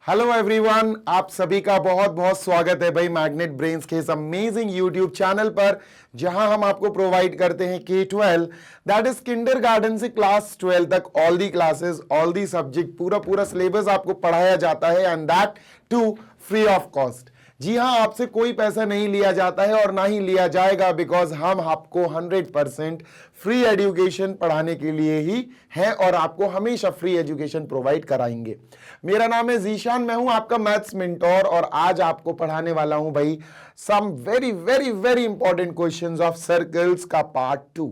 Hello everyone, आप सभी का बहुत बहुत स्वागत है भाई मैग्नेट ब्रेन्स के इस अमेजिंग यूट्यूब चैनल पर, जहां हम आपको प्रोवाइड करते हैं K12 दैट इज किंडरगार्टन से क्लास 12 तक all the classes, all the subject, पूरा सिलेबस आपको पढ़ाया जाता है and that too free of cost. जी हाँ, आपसे कोई पैसा नहीं लिया जाता है और ना ही लिया जाएगा, बिकॉज हम आपको 100% फ्री एजुकेशन पढ़ाने के लिए ही है और आपको हमेशा फ्री एजुकेशन प्रोवाइड कराएंगे। मेरा नाम है जीशान, मैं हूं आपका मैथ्स मेंटोर और आज आपको पढ़ाने वाला हूं भाई some very very very important questions of circles का पार्ट 2।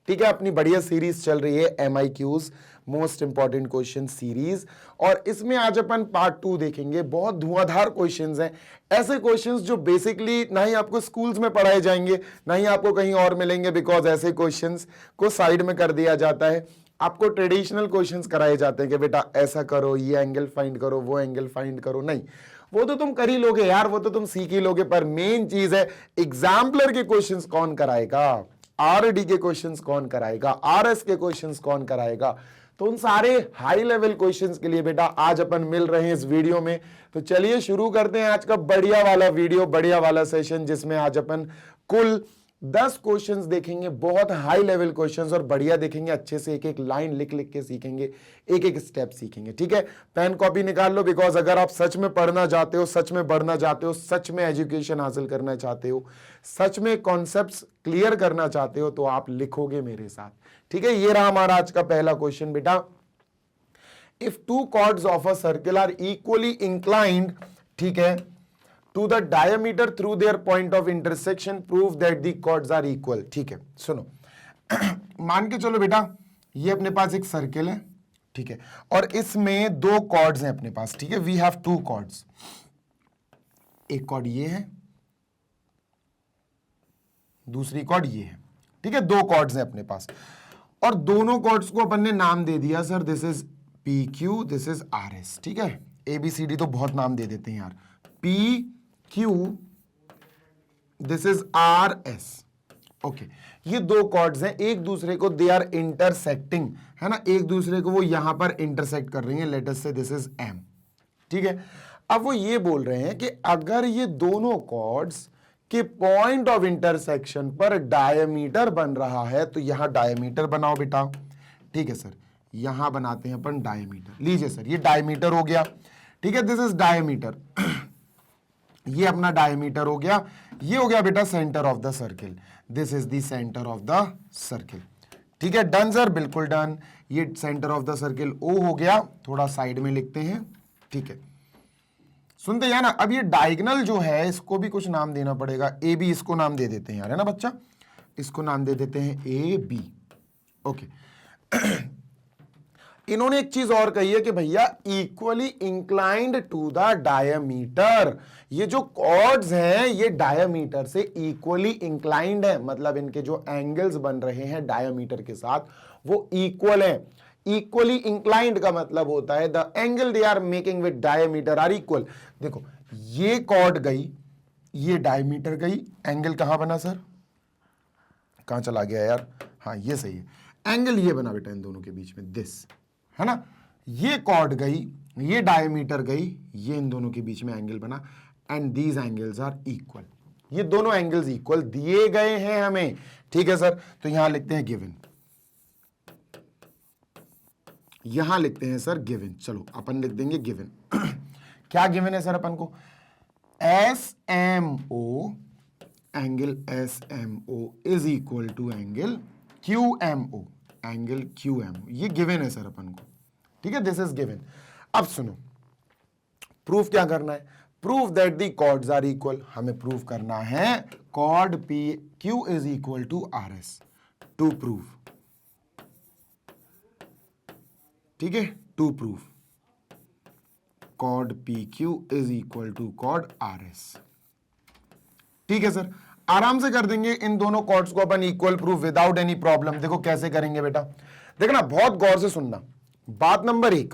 ठीक है, अपनी बढ़िया सीरीज चल रही है MIQs most important question series, और इसमें आज अपन पार्ट 2 देखेंगे। बहुत धुआंधार क्वेश्चंस हैं, ऐसे क्वेश्चंस जो बेसिकली ना ही आपको स्कूल्स में पढ़ाए जाएंगे ना ही आपको कहीं और मिलेंगे, बिकॉज ऐसे क्वेश्चंस को साइड में कर दिया जाता है। आपको ट्रेडिशनल क्वेश्चंस कराए जाते हैं कि बेटा ऐसा करो, ये एंगल फाइंड करो, वो एंगल फाइंड करो। नहीं, वो तो तुम कर ही लोगे यार, वो तो तुम सीख ही लोगे, पर मेन चीज है एग्जाम्पलर के क्वेश्चंस कौन कराएगा, RD के क्वेश्चंस कौन कराएगा, RS के क्वेश्चंस कौन कराएगा। तो उन सारे हाई लेवल क्वेश्चंस के लिए बेटा आज अपन मिल रहे हैं इस वीडियो में। तो चलिए शुरू करते हैं आज का बढ़िया वाला वीडियो, बढ़िया वाला सेशन, जिसमें आज अपन कुल 10 क्वेश्चंस देखेंगे, बहुत हाई लेवल क्वेश्चंस और बढ़िया देखेंगे, अच्छे से एक एक लाइन लिख लिख के सीखेंगे, एक एक स्टेप सीखेंगे। ठीक है, पेन कॉपी निकाल लो, बिकॉज अगर आप सच में पढ़ना चाहते हो, सच में बढ़ना चाहते हो, सच में एजुकेशन हासिल करना चाहते हो, सच में कॉन्सेप्ट्स क्लियर करना चाहते हो, तो आप लिखोगे मेरे साथ। ठीक है, ये रहा हमारा आज का पहला क्वेश्चन बेटा। If two chords of a circle are equally inclined, ठीक है, to the diameter through their point of intersection, prove that the chords are equal। ठीक है, सुनो मान के चलो बेटा, ये अपने पास एक सर्किल है, ठीक है, और इसमें दो कॉर्ड्स हैं अपने पास। ठीक है, वी हैव टू कॉर्ड्स, एक कॉर्ड ये है, दूसरी कॉर्ड ये है। ठीक है, दो कॉर्ड्स हैं अपने पास और दोनों कॉर्ड्स को अपन ने नाम दे दिया, sir this is PQ, this is RS। ठीक है, ABCD तो बहुत नाम दे देते हैं यार, PQ, this is RS। Okay, ये दो कॉर्ड्स हैं, एक दूसरे को दे आर इंटरसेक्टिंग, है ना, एक दूसरे को वो यहां पर इंटरसेक्ट कर रही हैं। लेट अस से दिस इज M। ठीक है, अब वो ये बोल रहे हैं कि अगर ये दोनों कॉर्ड्स के पॉइंट ऑफ इंटरसेक्शन पर डायमीटर बन रहा है, तो यहां डायमीटर बनाओ बेटा। ठीक है सर, यहां बनाते हैं अपन डायमीटर। लीजिए सर, ये डायमीटर हो गया। ठीक है, दिस इज डायमीटर, ये अपना डायमीटर हो गया। ये हो गया बेटा centre of the circle, this is the centre of the circle. ठीक है, डन सर, बिल्कुल डन। ये centre of the circle O हो गया, थोड़ा साइड में लिखते हैं। ठीक है, सुनते हैं ना। अब ये डायगोनल जो है, इसको भी कुछ नाम देना पड़ेगा। AB इसको नाम दे देते हैं यार, है ना बच्चा, इसको नाम दे देते हैं AB। ओके इन्होंने एक चीज और कही है कि भैया equally inclined to the diameter. ये जो कॉर्ड्स हैं ये डायमीटर से इक्वली इंक्लाइंड है, मतलब इनके जो एंगल्स बन रहे हैं डायमीटर के साथ वो इक्वल है। इक्वली इंक्लाइंड का मतलब होता है the angle they are making with diameter are equal. देखो, ये कॉर्ड गई, ये डायमीटर गई, एंगल कहां बना सर, कहां चला गया यार, हाँ ये सही है, एंगल ये बना बेटा इन दोनों के बीच में, दिस, है ना। ये कॉर्ड गई, ये डायमीटर गई, ये इन दोनों के बीच में एंगल बना, and these angles are equal. ये दोनों एंगल्स इक्वल दिए गए हैं हमें। ठीक है सर, तो यहां लिखते हैं गिवन, यहां लिखते हैं सर गिवन। चलो अपन लिख देंगे गिवन। क्या गिवन है सर अपन को, SMO, angle SMO is equal to angle QMO, angle QMO, ये गिवन है सर अपन को। ठीक है, दिस इज गिवन। अब सुनो, प्रूफ क्या करना है, proof that the chords are equal. हमें प्रूफ करना है chord PQ is equal to RS to proof. ठीक है, to proof chord PQ is equal to chord RS। ठीक है सर, आराम से कर देंगे इन दोनों कॉर्ड्स को अपन equal proof without any problem. देखो कैसे करेंगे बेटा, देखना बहुत गौर से सुनना। बात नंबर 1,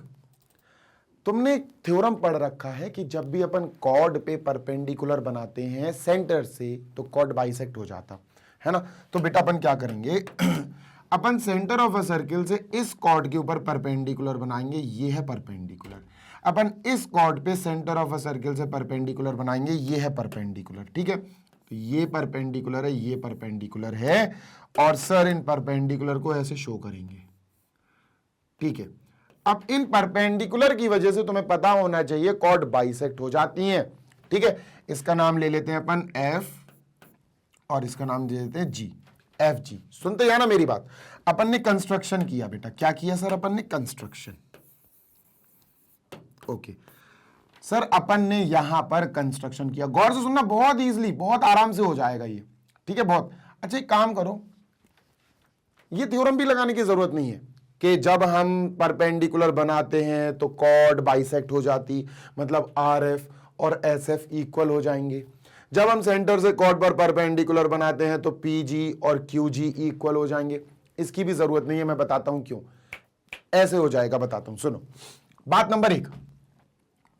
तुमने थ्योरम पढ़ रखा है कि जब भी अपन कॉर्ड पे परपेंडिकुलर बनाते हैं सेंटर से तो कॉर्ड बाइसेक्ट हो जाता है ना। तो बेटा अपन क्या करेंगे, अपन सेंटर ऑफ अ सर्किल से इस कॉर्ड के ऊपर परपेंडिकुलर बनाएंगे, ये है परपेंडिकुलर। अपन इस कॉर्ड पे सेंटर ऑफ अ सर्किल से परपेंडिकुलर बनाएंगे, ये है परपेंडिकुलर, ठीक है। तो ये परपेंडिकुलर है, ये परपेंडिकुलर है, और सर इन परपेंडिकुलर को ऐसे शो करेंगे, ठीक है। अब इन परपेंडिकुलर की वजह से तुम्हें पता होना चाहिए कॉर्ड बाइसेक्ट हो जाती हैं, ठीक है। इसका नाम ले लेते हैं अपन एफ और इसका नाम दे देते हैं जी, एफ जी। सुनते हैं ना मेरी बात। अपन ने कंस्ट्रक्शन किया बेटा, क्या किया सर? अपन ने कंस्ट्रक्शन, ओके सर, अपन ने यहां पर कंस्ट्रक्शन किया। गौर से सुनना, बहुत इजीली, बहुत आराम से हो जाएगा ये, ठीक है, बहुत अच्छा। एक काम करो, ये थ्योरम भी लगाने की जरूरत नहीं है कि जब हम परपेंडिकुलर बनाते हैं तो कॉर्ड बाइसेक्ट हो जाती, मतलब आर एफ और एस एफ इक्वल हो जाएंगे। जब हम सेंटर से कॉर्ड पर परपेंडिकुलर बनाते हैं तो पी जी और क्यू जी इक्वल हो जाएंगे। इसकी भी जरूरत नहीं है, मैं बताता हूं क्यों ऐसे हो जाएगा, बताता हूं, सुनो। बात number 1,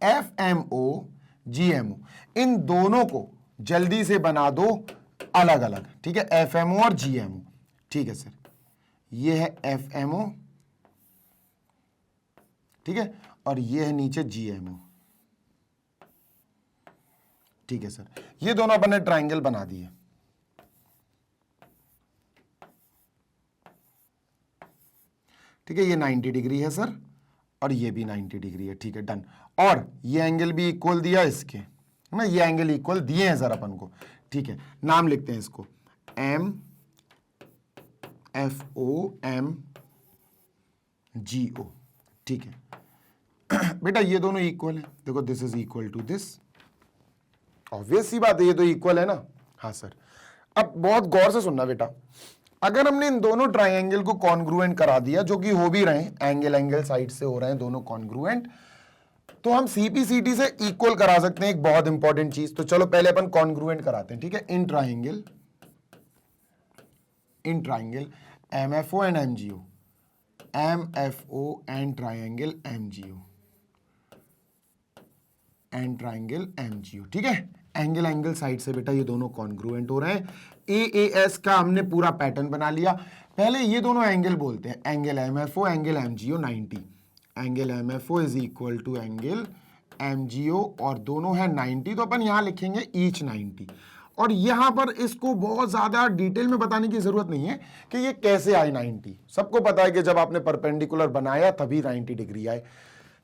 F M O G M O, इन दोनों को जल्दी से बना दो अलग अलग, ठीक है, एफ एम ओ और जी एम ओ, ठीक है सर। ये है एफ एम ओ, ठीक है, और ये है नीचे जी एम ओ, ठीक है सर। ये दोनों अपन ने ट्राइंगल बना दिए, ठीक है। ये 90 डिग्री है सर, और ये भी 90 डिग्री है, ठीक है, डन। और ये एंगल भी इक्वल दिया इसके, है ना, ये एंगल इक्वल दिए हैं सर अपन को, ठीक है। नाम लिखते हैं इसको M F O M G O, ठीक है। बेटा ये दोनों इक्वल है, देखो this is equal to this, obvious सी बात है, ये तो इक्वल है ना। हाँ सर। अब बहुत गौर से सुनना बेटा, अगर हमने इन दोनों ट्राइंगल को कॉन्ग्रुएंट करा दिया, जो कि हो भी रहे हैं, एंगल एंगल साइड से हो रहे हैं दोनों कॉन्ग्रुएंट, तो हम सीपीसीटी से इक्वल करा सकते हैं। एक बहुत इंपॉर्टेंट चीज, तो चलो पहले अपन कॉन्ग्रुएंट कराते हैं, ठीक है। In triangle M F O and M G O, M F O and triangle M G O and triangle M G O, ठीक है। एंगल एंगल साइड से बेटा ये दोनों कॉन्ग्रुएंट हो रहे हैं। ए एस का हमने पूरा पैटर्न बना लिया। पहले ये दोनों एंगल बोलते हैं, angle M F O angle M G O 90, angle M F O is equal to angle M G O, और दोनों है 90, तो अपन यहां लिखेंगे ईच 90। और यहां पर इसको बहुत ज्यादा डिटेल में बताने की जरूरत नहीं है कि ये कैसे आए 90, सबको पता है कि जब आपने परपेंडिकुलर बनाया तभी 90 डिग्री आए।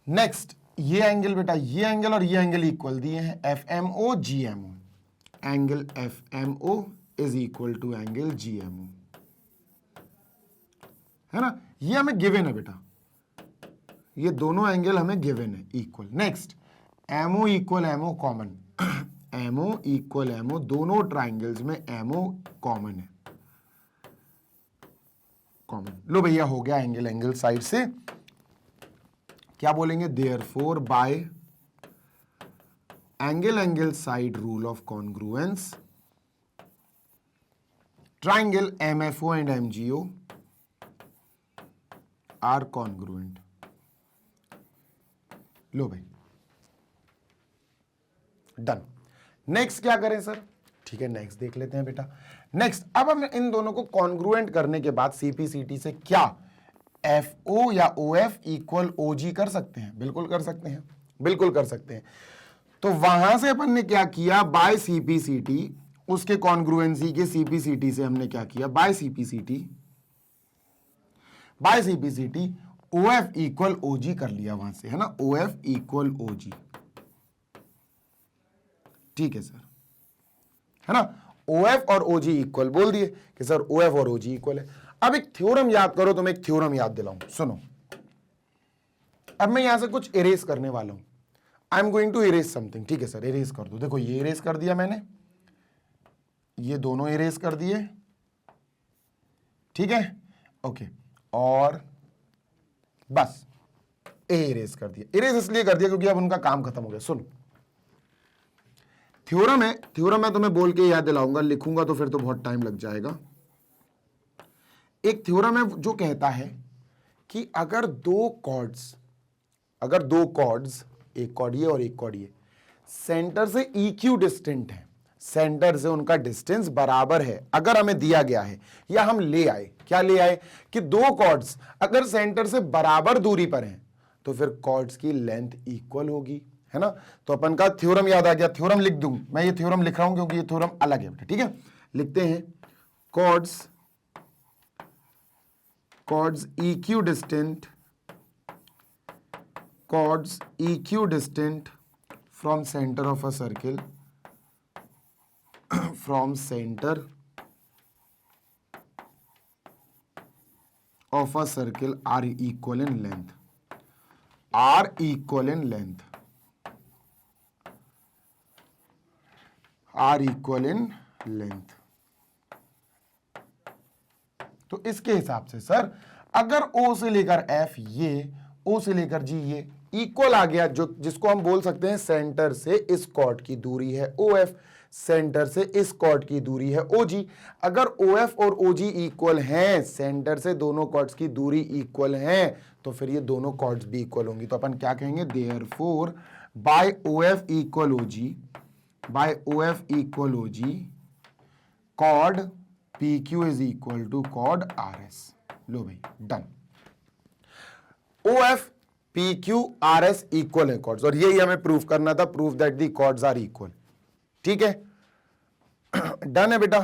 नेक्स्ट, ये एंगल बेटा, ये एंगल और ये एंगल इक्वल दिए हैं, F M O G M O, angle F M O is equal to angle G M O, है ना। ये हमें गिवन है बेटा, ये दोनों एंगल हमें गिवन है equal. Next, MO equal MO common, MO equal MO, दोनों ट्राइंगल्स में एमओ कॉमन है, कॉमन। लो भैया हो गया एंगल एंगल साइड से। क्या बोलेंगे? Therefore by angle angle side rule of congruence, triangle MFO and MGO are congruent. लो भाई डन। नेक्स्ट क्या करें सर? ठीक है नेक्स्ट देख लेते हैं बेटा। नेक्स्ट, अब हम इन दोनों को कॉन्ग्रुएंट करने के बाद सीपीसीटी से क्या एफओ या ओएफ इक्वल ओजी कर सकते हैं? बिल्कुल कर सकते हैं, बिल्कुल कर सकते हैं। तो वहां से अपन ने क्या किया, बाय सीपीसीटी, उसके कॉन्ग्रुएंसी के सीपीसीटी से हमने क्या किया, बाय सीपीसीटी ओएफ इक्वल ओजी कर लिया वहां से, है ना, ओएफ इक्वल ओजी। ठीक है सर, है ना, ओएफ और ओजी इक्वल बोल दिए कि सर ओएफ और ओजी इक्वल है। अब एक थ्योरम याद करो, तो मैं एक थ्योरम याद दिलाऊं, सुनो। अब मैं यहां से कुछ इरेज करने वाला हूं, I am going to erase something. ठीक है सर, इरेज कर दो। देखो ये इरेज कर दिया मैंने, ये दोनों इरेज कर दिए, ठीक है, ओके, और बस ए इरेज कर दिया। इरेज इसलिए कर दिया क्योंकि अब उनका काम खत्म हो गया। सुन, थ्योरम है, थ्योरम मैं तुम्हें बोल के याद दिलाऊंगा, लिखूंगा तो फिर तो बहुत टाइम लग जाएगा। एक थ्योरम है जो कहता है कि अगर दो कॉर्ड्स, एक कॉर्ड ये और एक कॉर्ड ये, सेंटर से इक्यू डिस्टेंट है, सेंटर से उनका डिस्टेंस बराबर है, अगर हमें दिया गया है या हम ले आए, क्या ले आए कि दो कॉर्ड्स अगर सेंटर से बराबर दूरी पर हैं तो फिर कॉर्ड्स की लेंथ इक्वल होगी, है ना। तो अपन का थ्योरम याद आ गया, थ्योरम लिख दूं मैं, ये थ्योरम लिख रहा हूं क्योंकि ये थ्योरम अलग है बेटा, ठीक है। लिखते हैं chords equidistant, chords equidistant from center of a circle from center of a circle are equal in length, are equal in length, are equal in length। तो इसके हिसाब से सर अगर O से लेकर F ये, O से लेकर G ये इक्वल आ गया, जो जिसको हम बोल सकते हैं सेंटर से इस कॉर्ड की दूरी है OF, सेंटर से इस कॉर्ड की दूरी है OG। अगर OF और OG इक्वल हैं, सेंटर से दोनों कॉर्ड्स की दूरी इक्वल हैं, तो फिर ये दोनों कॉर्ड्स भी इक्वल होंगी। तो अपन क्या कहेंगे, therefore by OF equal OG, by OF equal OG chord PQ is equal to chord RS। लो भाई done. OF PQ RS equal है कॉर्ड्स, और यही हमें प्रूफ करना था, proof that the chords are equal. ठीक है, डन है बेटा,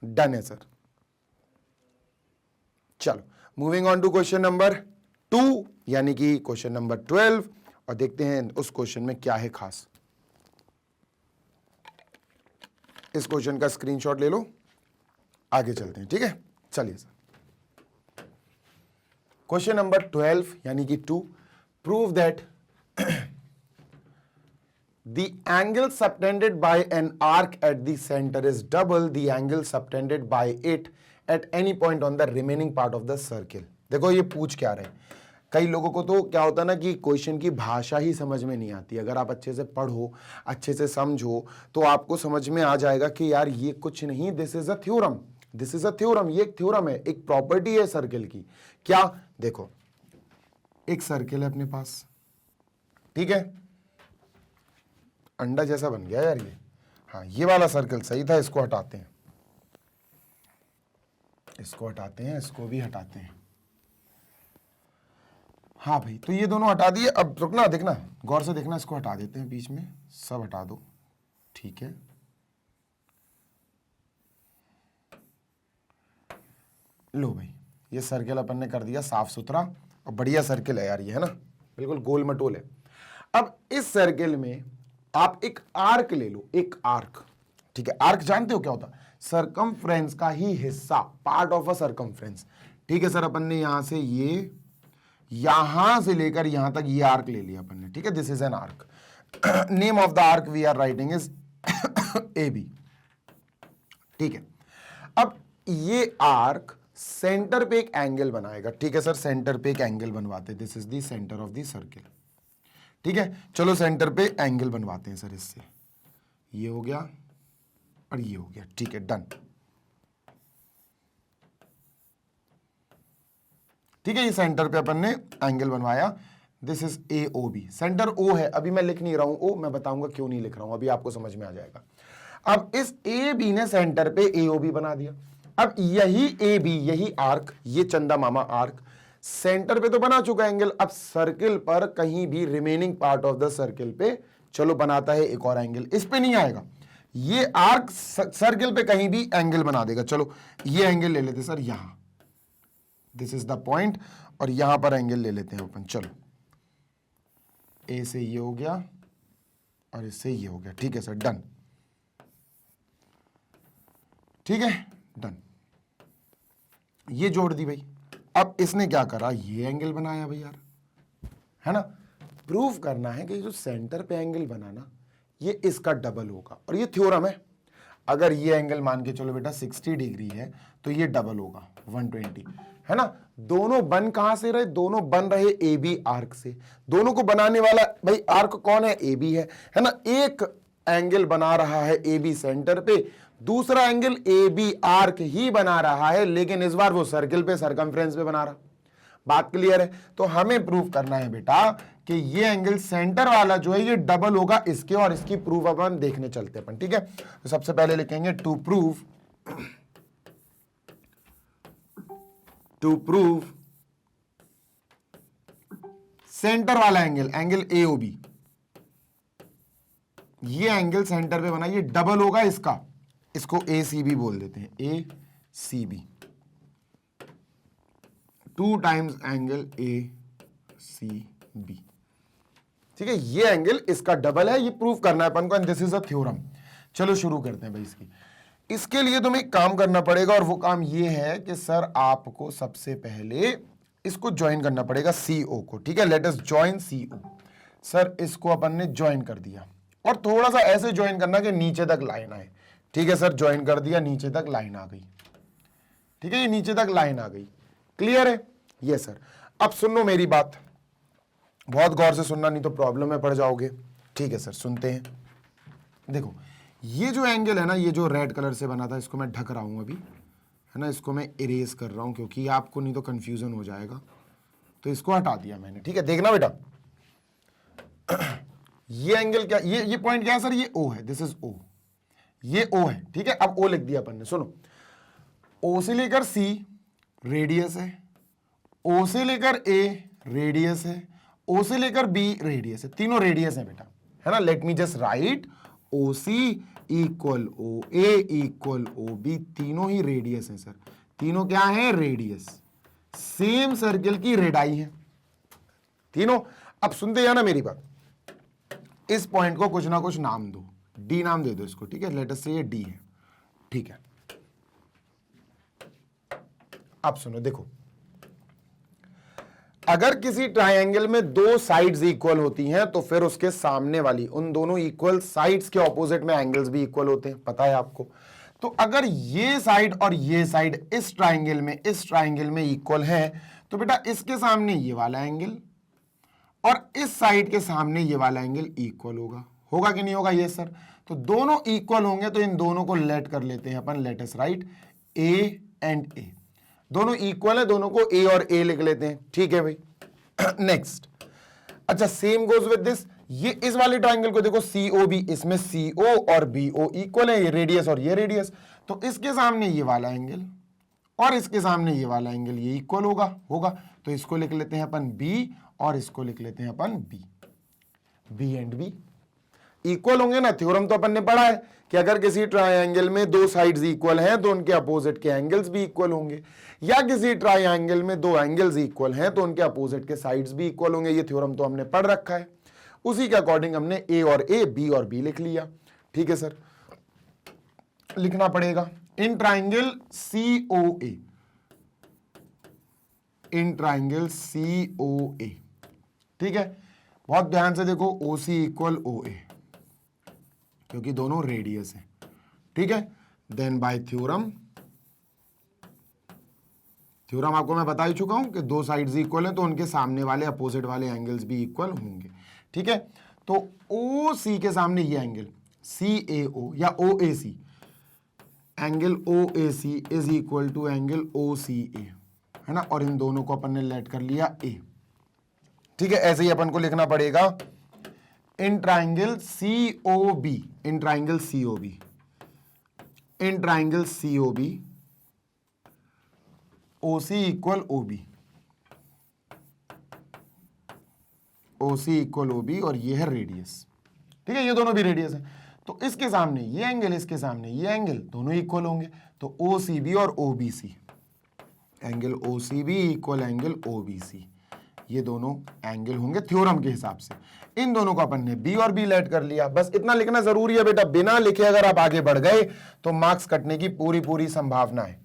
डन है सर। चलो moving on to question number 2 यानी कि क्वेश्चन नंबर 12, और देखते हैं उस क्वेश्चन में क्या है खास। इस क्वेश्चन का स्क्रीनशॉट ले लो, आगे चलते हैं, ठीक है। चलिए सर, क्वेश्चन नंबर 12 यानी कि 2, prove that the angle subtended by an arc at the center is double the angle subtended by it at any point on the remaining part of the circle। देखो ये पूछ क्या रहे, कई लोगों को तो क्या होता है ना कि क्वेश्चन की भाषा ही समझ में नहीं आती। अगर आप अच्छे से पढ़ो, अच्छे से समझो, तो आपको समझ में आ जाएगा कि यार ये कुछ नहीं, this is a theorem, this is a theorem, ये एक थ्योरम है, एक प्रॉपर्टी है सर्किल की। क्या, देखो एक सर्किल है अपने पास, ठीक है, अंडा जैसा बन गया यार ये, हाँ ये वाला सर्कल सही था, इसको हटाते हैं, इसको हटाते हैं, इसको भी हटाते हैं। हाँ भाई, तो ये दोनों हटा दिए। अब रुकना, देखना गौर से देखना, इसको हटा देते हैं, बीच में सब हटा दो, ठीक है। लो भाई, ये सर्कल अपन ने कर दिया साफ सुथरा, और बढ़िया सर्कल है यार ये, है ना, बिल्कुल गोल मटोल है। अब इस सर्कल में आप एक आर्क ले लो, एक आर्क, ठीक है। आर्क जानते हो क्या होता है, सरकमफ्रेंस का ही हिस्सा, पार्ट ऑफ अ सरकमफ्रेंस, ठीक है सर। अपन ने यहां से ये, यहां से लेकर यहां तक ये आर्क ले लिया अपन ने, ठीक है, this is an arc. Name of the arc we are writing is AB, ठीक है। अब ये आर्क सेंटर पे एक एंगल बनाएगा, ठीक है सर, सेंटर पे एक एंगल बनवाते, this is the centre of the circle, ठीक है। चलो सेंटर पे एंगल बनवाते हैं सर, इससे ये हो गया और ये हो गया, ठीक है, डन। ठीक है, ये सेंटर पे अपन ने एंगल बनवाया, this is AOB, centre O है, अभी मैं लिख नहीं रहा हूं O, मैं बताऊंगा क्यों नहीं लिख रहा हूं, अभी आपको समझ में आ जाएगा। अब इस AB ने सेंटर पे AOB बना दिया। अब यही AB, यही आर्क, ये चंदा मामा आर्क सेंटर पे तो बना चुका एंगल, अब सर्किल पर कहीं भी remaining part of the circle पे चलो बनाता है एक और एंगल, इस पे नहीं आएगा, ये आर्क सर्किल पे कहीं भी एंगल बना देगा। चलो ये एंगल ले लेते सर यहां, दिस इज द पॉइंट, और यहां पर एंगल ले लेते हैं अपन। चलो A से ये हो गया और इससे ये हो गया, ठीक है सर, डन, ठीक है, डन। ये जोड़ दी भाई। अब इसने क्या करा, ये एंगल बनाया भाई यार, है ना। प्रूफ करना है कि जो सेंटर पे एंगल बना ना, ये इसका डबल होगा, और ये थ्योरम है। अगर ये एंगल मान के चलो बेटा 60 डिग्री है, तो ये डबल होगा 120, है ना। दोनों बन कहां से रहे, दोनों बन रहे AB आर्क से। दोनों को बनाने वाला भाई आर्क कौन है, AB है ना। एक एंगल बना रहा है AB सेंटर पे, दूसरा एंगल AB आर्क ही बना रहा है, लेकिन इस बार वो सर्किल पे, सरकमफ्रेंस पे बना रहा। बात क्लियर है। तो हमें प्रूफ करना है बेटा कि ये एंगल सेंटर वाला जो है ये डबल होगा इसके, और इसकी प्रूफ अपन देखने चलते हैं अपन, ठीक है। तो सबसे पहले लिखेंगे टू प्रूव सेंटर वाला एंगल, एंगल AOB, ये एंगल सेंटर पे बना, ये डबल होगा इसका, इसको ACB बोल देते हैं, ACB, 2 टाइम्स एंगल ACB। ठीक है, ये एंगल इसका डबल है, ये प्रूव करना है अपन को, and this is a theorem. चलो शुरू करते हैं भाई इसके लिए तुम्हें एक काम करना पड़ेगा, और वो काम ये है कि सर आपको सबसे पहले इसको ज्वाइन करना पड़ेगा CO को। ठीक है, लेट अस जॉइन CO। सर इसको अपन ने ज्वाइन कर दिया, और थोड़ा सा ऐसे ज्वाइन करना कि नीचे तक लाइन आए। ठीक है सर, ज्वाइन कर दिया, नीचे तक लाइन आ गई। ठीक है, ये नीचे तक लाइन आ गई, क्लियर है? Yes sir. अब सुनो मेरी बात, बहुत गौर से सुनना, नहीं तो प्रॉब्लम में पड़ जाओगे। ठीक है सर, सुनते हैं। देखो ये जो एंगल है ना, ये जो रेड कलर से बना था, इसको मैं ढक रहा हूं अभी, है ना, इसको मैं इरेज कर रहा हूं क्योंकि आपको नहीं तो कंफ्यूजन हो जाएगा, तो इसको हटा दिया मैंने। ठीक है, देखना बेटा, ये एंगल क्या, ये पॉइंट क्या है सर, ये O है, दिस इज O, ये O है। ठीक है, अब O लिख दिया अपन ने। सुनो, O से लेकर C रेडियस है, O से लेकर A रेडियस है, O से लेकर B रेडियस है, तीनों रेडियस है बेटा, है ना। Late me just right, OC equal OA equal OB, तीनों ही रेडियस है सर, तीनों क्या है, रेडियस, सेम सर्कल की रेडाई है तीनों। अब सुनते हैं ना मेरी बात, इस पॉइंट को कुछ ना कुछ नाम दो, D नाम दे दो इसको। ठीक है, लेट अस से ये D है। ठीक है, अब सुनो, देखो अगर किसी ट्रायंगल में 2 साइड्स इक्वल होती हैं तो फिर उसके सामने वाली उन दोनों इक्वल साइड्स के ऑपोजिट में एंगल्स भी इक्वल होते हैं, पता है आपको। तो अगर ये साइड और ये साइड इस ट्रायंगल में इक्वल है, तो बेटा इसके सामने ये वाला एंगल और इस साइड के सामने ये वाला एंगल इक्वल होगा कि नहीं होगा? ये सर, तो दोनों इक्वल होंगे, तो इन दोनों को लेट कर लेते हैं अपन, let us write A and A, दोनों इक्वल है, दोनों को A और A लिख लेते हैं। ठीक है भाई, नेक्स्ट। अच्छा, सेम गोज विद दिस, ये इस वाले ट्रायंगल को देखो COB, इसमें CO और BO इक्वल है, ये रेडियस और ये रेडियस, तो इसके सामने ये वाला एंगल और इसके सामने ये वाला एंगल ये इक्वल होगा, तो इसको लिख लेते हैं अपन B और इसको लिख लेते हैं अपन B एंड B इक्वल होंगे ना। थ्योरम तो अपन ने पढ़ा है कि अगर किसी ट्रायंगल में 2 साइड्स इक्वल हैं तो उनके अपोजिट के एंगल्स भी इक्वल होंगे, या किसी ट्रायंगल में 2 एंगल्स इक्वल हैं तो उनके अपोजिट के साइड्स भी इक्वल होंगे। ये थ्योरम तो हमने पढ़ रखा है, उसी के अकॉर्डिंग हमने A और A, B और B लिख लिया। ठीक है सर, लिखना पड़ेगा in triangle COA, in triangle COA। ठीक है, बहुत ध्यान से देखो, OC इक्वल OA, क्योंकि दोनों रेडियस है। ठीक है, देन बाय थ्योरम आपको मैं बता ही चुका हूं कि 2 साइड्स इक्वल हैं तो उनके सामने वाले अपोजिट वाले एंगल्स भी इक्वल होंगे। ठीक है, तो OC के सामने ये एंगल CAO या OAC, angle OAC is equal to angle OCA, है ना, और इन दोनों को अपन ने लेट कर लिया A। ठीक है, ऐसे ही अपन को लिखना पड़ेगा in triangle COB, in triangle COB, in triangle COB OC equal OB, OC equal OB, और ये है रेडियस। ठीक है, ये दोनों भी रेडियस है, तो इसके सामने ये एंगल, इसके सामने ये एंगल, दोनों इक्वल होंगे, तो OCB और OBC, angle OCB equal angle OBC, ये दोनों एंगल होंगे थ्योरम के हिसाब से। इन दोनों को अपन ने B और B लेट कर लिया, बस इतना लिखना जरूरी है बेटा, बिना लिखे अगर आप आगे बढ़ गए तो मार्क्स कटने की पूरी संभावना है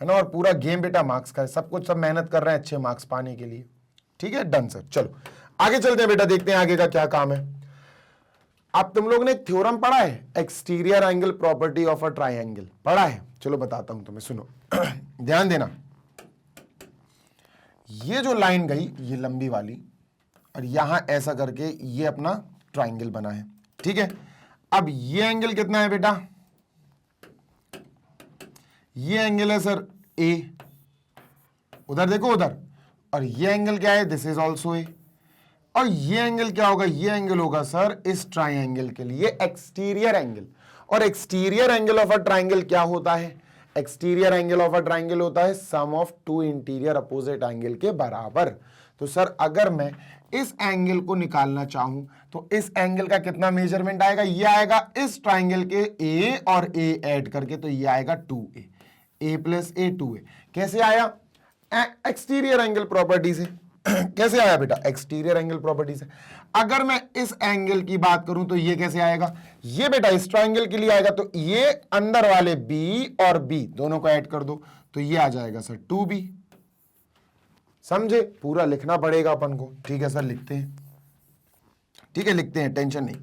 ना, और पूरा गेम बेटा मार्क्स का है, सब कुछ सब मेहनत कर रहे हैं अच्छे मार्क्स पाने के लिए। ठीक है, डन सर। चलो आगे चलते हैं बेटा, देखते हैं आगे का क्या काम है। अब तुम लोग ने एक थ्योरम पढ़ा है, exterior angle property of a triangle, पढ़ा है? चलो बताता हूं तुम्हें, सुनो ध्यान देना। ये जो लाइन गई, ये लंबी वाली, और यहां ऐसा करके ये अपना ट्रायंगल बना है। ठीक है, अब ये एंगल कितना है बेटा? ये एंगल है सर A, उधर देखो उधर, और ये एंगल क्या है? This is also A। और ये एंगल क्या होगा? ये एंगल होगा सर इस ट्रायंगल के लिए एक्सटीरियर एंगल। और exterior angle of a triangle क्या होता है? Exterior angle of a triangle होता है सम ऑफ 2 इंटीरियर अपोजिट एंगल के बराबर। तो सर अगर मैं इस एंगल को निकालना चाहूं तो इस एंगल का कितना मेजरमेंट आएगा, ये आएगा इस ट्राइंगल के ए और ए ऐड करके, तो ये आएगा 2a, a plus A 2a। कैसे आया, एक्सटीरियर एंगल प्रॉपर्टी से। कैसे आया बेटा, एक्सटीरियर एंगल प्रॉपर्टी से। अगर मैं इस एंगल की बात करूं तो ये कैसे आएगा, ये बेटा इस ट्राइंगल के लिए आएगा, तो ये अंदर वाले b और b दोनों को ऐड कर दो, तो ये आ जाएगा सर 2b। समझे, पूरा लिखना पड़ेगा अपन को। ठीक है सर, लिखते हैं, ठीक है लिखते हैं, टेंशन नहीं।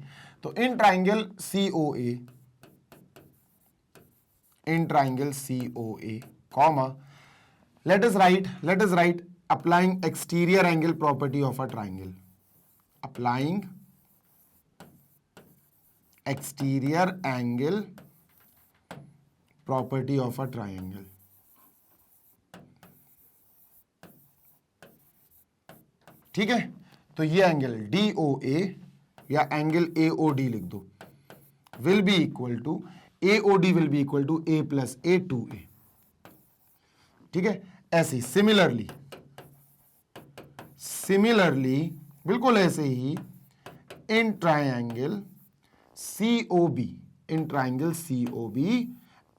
तो in triangle COA, in triangle COA comma, let us write applying exterior angle property of a triangle, applying exterior angle property of a triangle। ठीक है, तो ये एंगल DOA या एंगल AOD लिख दो, will be equal to AOD will be equal to A plus A 2A। ठीक है, ऐसे ही सिमिलरली बिल्कुल ऐसे ही in triangle COB, in triangle COB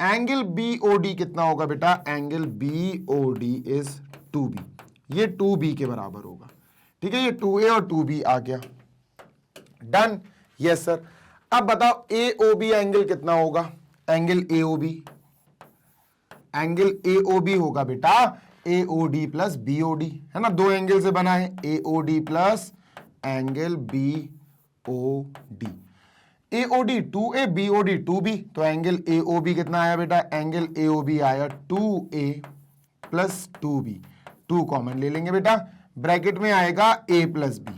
angle BOD कितना होगा बेटा, एंगल BOD इज 2B, ये 2B के बराबर होगा। ठीक है, ये 2A और 2B आ गया, डन। यस सर, अब बताओ AOB एंगल कितना होगा, एंगल AOB, एंगल AOB होगा बेटा AOD प्लस BOD, है ना, दो एंगल से बना है, AOD plus angle BOD। AOD 2A, BOD 2B, तो एंगल AOB कितना आया बेटा, एंगल AOB आया 2A प्लस 2B, 2 कॉमन ले लेंगे बेटा, ब्रैकेट में आएगा A प्लस B।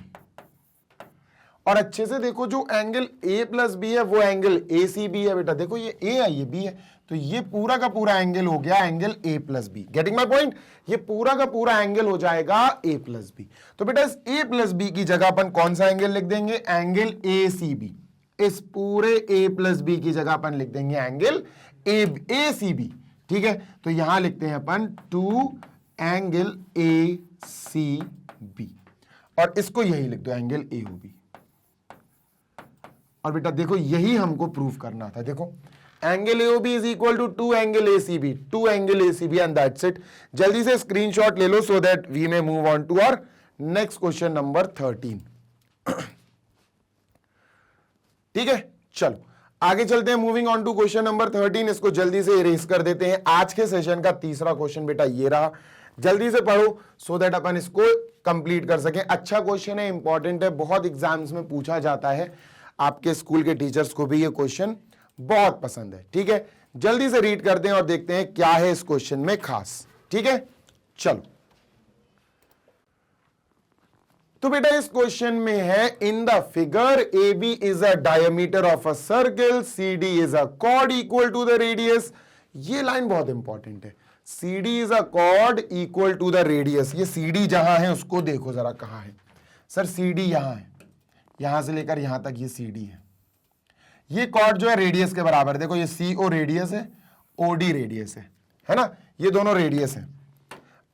और अच्छे से देखो, जो एंगल A प्लस B है वो एंगल ACB है बेटा, देखो ये A है ये B है, तो ये पूरा का पूरा एंगल हो गया angle A plus B. Getting my point, ये पूरा का पूरा एंगल हो जाएगा A प्लस बी। तो बेटा इस A प्लस बी की जगह अपन कौन सा एंगल लिख देंगे, एंगल ACB। इस पूरे A प्लस बी की जगह अपन लिख देंगे एंगल ACB। ठीक है, तो यहां लिखते हैं अपन 2 एंगल ACB, और इसको यही लिख दो एंगल AOB। और बेटा देखो यही हमको प्रूफ करना था, देखो angle AOB is equal to 2 angle ACB, 2 angle ACB and that's it. जल्दी से स्क्रीनशॉट ले लो so that we may move on to our next question number 13। ठीक है, चलो आगे चलते हैं, moving on to question number 13। इसको जल्दी से इरेज कर देते हैं। आज के सेशन का तीसरा क्वेश्चन बेटा ये रहा, जल्दी से पढ़ो सो दैट अपन इसको कंप्लीट कर सकें। अच्छा क्वेश्चन है, इंपॉर्टेंट है, बहुत एग्जाम्स में पूछा जाता है, आपके स्कूल के टीचर्स को भी ये क्वेश्चन बहुत पसंद है। ठीक है, जल्दी से रीड करते हैं और देखते हैं क्या है इस क्वेश्चन में खास। ठीक है, चलो। तो बेटा इस क्वेश्चन में है, in the figure AB is a diameter of a circle, CD is a chord equal to the radius. ये लाइन बहुत इंपॉर्टेंट है, CD is a chord equal to the radius. ये CD जहां है उसको देखो जरा कहां है सर, CD यहां है, यहां से लेकर यहां तक ये CD है। ये कॉर्ड जो है रेडियस के बराबर, देखो ये CO रेडियस है, OD रेडियस है ना, ये दोनों रेडियस है।